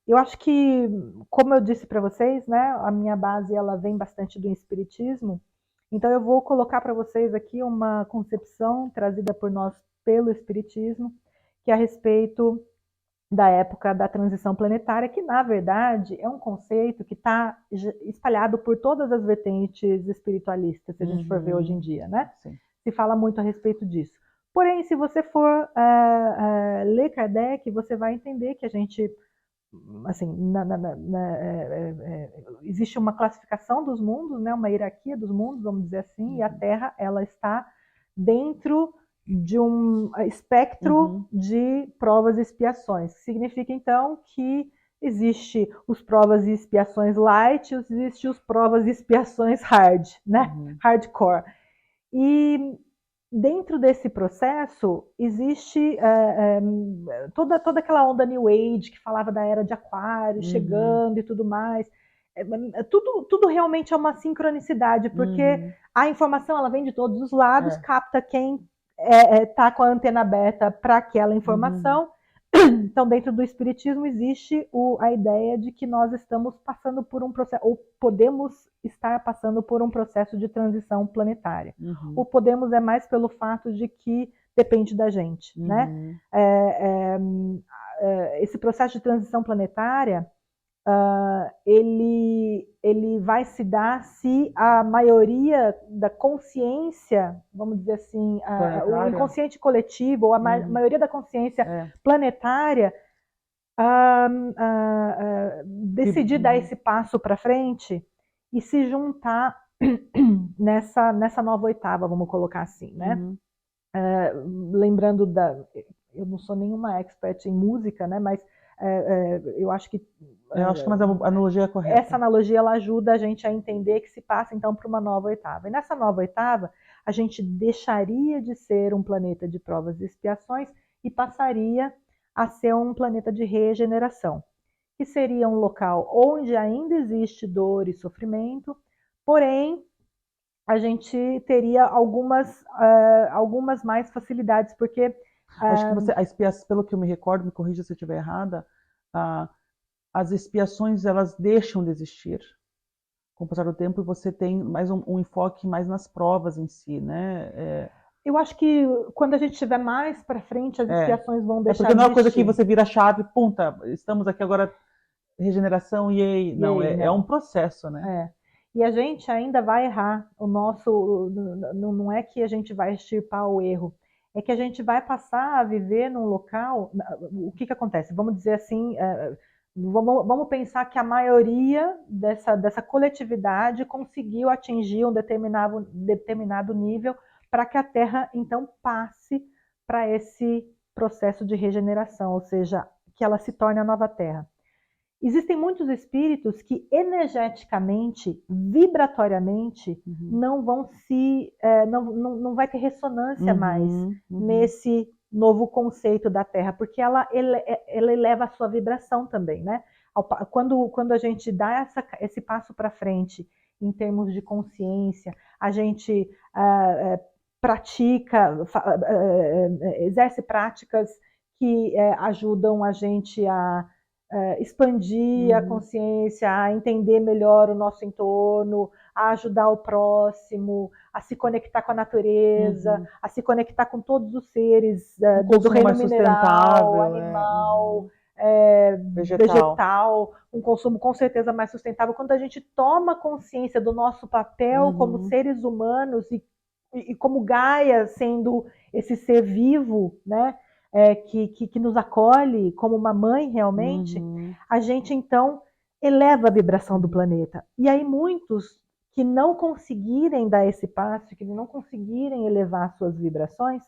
Eu acho que, como eu disse para vocês, né, a minha base ela vem bastante do espiritismo. Então eu vou colocar para vocês aqui uma concepção trazida por nós pelo espiritismo, que é a respeito da época da transição planetária, que na verdade é um conceito que está espalhado por todas as vertentes espiritualistas, se a gente for ver hoje em dia, né? Sim. Se fala muito a respeito disso. Porém, se você for ler Kardec, você vai entender que a gente, assim, existe uma classificação dos mundos, né, uma hierarquia dos mundos, vamos dizer assim, e a Terra ela está dentro de um espectro de provas e expiações. Significa, então, que existe os provas e expiações light, existe os provas e expiações hard, né? Hardcore. E dentro desse processo existe toda aquela onda New Age que falava da era de Aquário chegando e tudo mais. Tudo realmente é uma sincronicidade, porque a informação ela vem de todos os lados, capta quem está com a antena aberta para aquela informação. Então, dentro do espiritismo existe a ideia de que nós estamos passando por um processo, ou podemos estar passando por um processo de transição planetária. O podemos é mais pelo fato de que depende da gente, né? Esse processo de transição planetária, ele vai se dar se a maioria da consciência, vamos dizer assim, o inconsciente coletivo, ou a maioria da consciência planetária decidir dar esse passo para frente e se juntar nessa nova oitava, vamos colocar assim, né? Lembrando eu não sou nenhuma expert em música, né? Mas eu acho que mas a analogia é correta. Essa analogia ela ajuda a gente a entender que se passa então para uma nova oitava. E nessa nova oitava, a gente deixaria de ser um planeta de provas e expiações e passaria a ser um planeta de regeneração, que seria um local onde ainda existe dor e sofrimento, porém a gente teria algumas mais facilidades, porque Acho que você, a expiação, pelo que eu me recordo, me corrija se eu estiver errada, as expiações elas deixam de existir com o passar do tempo e você tem mais um enfoque mais nas provas em si, né? eu acho que quando a gente estiver mais para frente, as expiações vão deixar porque não é de uma coisa que existir. você vira a chave, punta, estamos aqui agora, regeneração, yay. E Não, aí, é um não. processo, né? E a gente ainda vai errar. O nosso não é que a gente vai extirpar o erro, é que a gente vai passar a viver num local. O que acontece? Vamos dizer assim, vamos pensar que a maioria dessa coletividade conseguiu atingir um determinado nível para que a Terra então passe para esse processo de regeneração, ou seja, que ela se torne a nova Terra. Existem muitos espíritos que energeticamente, vibratoriamente, não vão não vai ter ressonância mais nesse novo conceito da Terra, porque ela eleva a sua vibração também, né? Quando a gente dá esse passo para frente em termos de consciência, a gente pratica, exerce práticas que ajudam a gente a expandir a consciência, a entender melhor o nosso entorno, a ajudar o próximo, a se conectar com a natureza, a se conectar com todos os seres do reino mineral, animal, vegetal, um consumo com certeza mais sustentável. Quando a gente toma consciência do nosso papel como seres humanos e como Gaia sendo esse ser vivo, né? Que nos acolhe como uma mãe realmente, a gente então eleva a vibração do planeta. E aí muitos que não conseguirem dar esse passo, que não conseguirem elevar suas vibrações,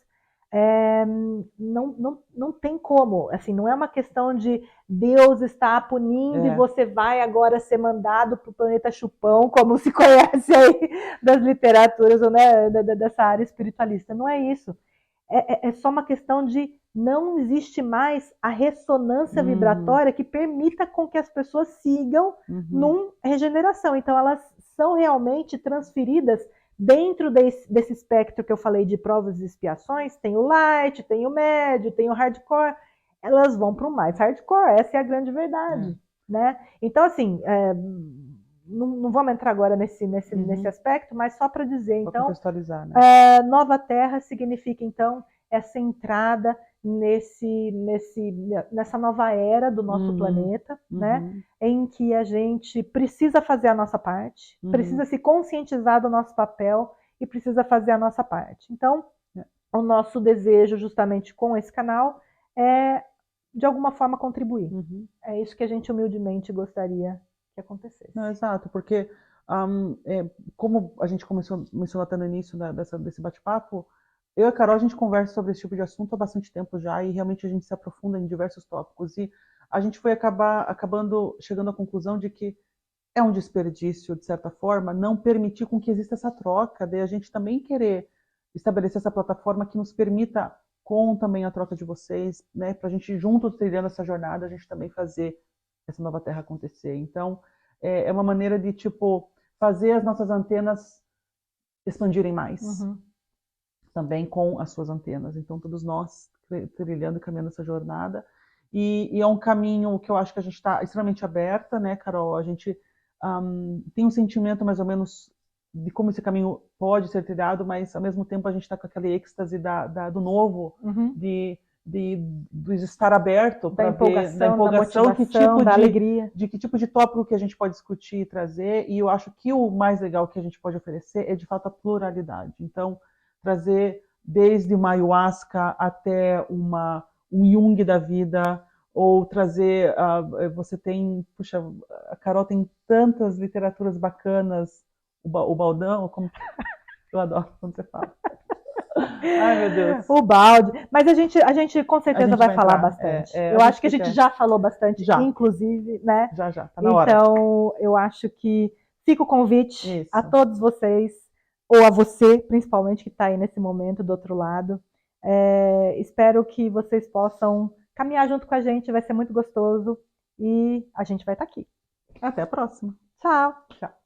não tem como. Assim, não é uma questão de Deus está punindo e você vai agora ser mandado para o planeta Chupão, como se conhece aí das literaturas, né, dessa área espiritualista. Não é isso. É só uma questão de não existe mais a ressonância vibratória que permita com que as pessoas sigam numa regeneração. Então, elas são realmente transferidas dentro desse espectro que eu falei de provas e expiações. Tem o light, tem o médio, tem o hardcore. Elas vão para o mais hardcore. Essa é a grande verdade. Né? Então, assim, não vamos entrar agora nesse aspecto, mas só para dizer, então, contextualizar, né? Nova Terra significa, então, essa entrada nessa nova era do nosso planeta, né? Em que a gente precisa fazer a nossa parte, precisa se conscientizar do nosso papel e precisa fazer a nossa parte. Então, o nosso desejo, justamente com esse canal, é, de alguma forma, contribuir. É isso que a gente humildemente gostaria que acontecesse. Não, exato, porque como a gente mencionou até no início desse bate-papo, eu e a Carol, a gente conversa sobre esse tipo de assunto há bastante tempo já e realmente a gente se aprofunda em diversos tópicos e a gente foi acabando chegando à conclusão de que é um desperdício, de certa forma, não permitir com que exista essa troca, de a gente também querer estabelecer essa plataforma que nos permita, com também a troca de vocês, né, para a gente juntos trilhando essa jornada, a gente também fazer essa nova terra acontecer. Então, é uma maneira de, tipo, fazer as nossas antenas expandirem mais. Também com as suas antenas. Então, todos nós trilhando e caminhando essa jornada. E é um caminho que eu acho que a gente está extremamente aberta, né, Carol? A gente tem um sentimento mais ou menos de como esse caminho pode ser trilhado, mas ao mesmo tempo a gente está com aquele êxtase do novo, do estar aberto para ver, da empolgação, da alegria, de que tipo de tópico que a gente pode discutir e trazer. E eu acho que o mais legal que a gente pode oferecer é de fato a pluralidade. Então, trazer desde uma ayahuasca até um Jung da vida, ou trazer, você tem, puxa, a Carol tem tantas literaturas bacanas, o Baldão, como eu adoro quando você fala. Ai, meu Deus. O balde. Mas a gente com certeza vai falar bastante. Eu acho que a gente já falou bastante, inclusive, né? Já, tá na hora. Então, eu acho que fica o convite a todos vocês, ou a você, principalmente, que está aí nesse momento do outro lado. Espero que vocês possam caminhar junto com a gente, vai ser muito gostoso e a gente vai estar aqui. Até a próxima. Tchau! Tchau.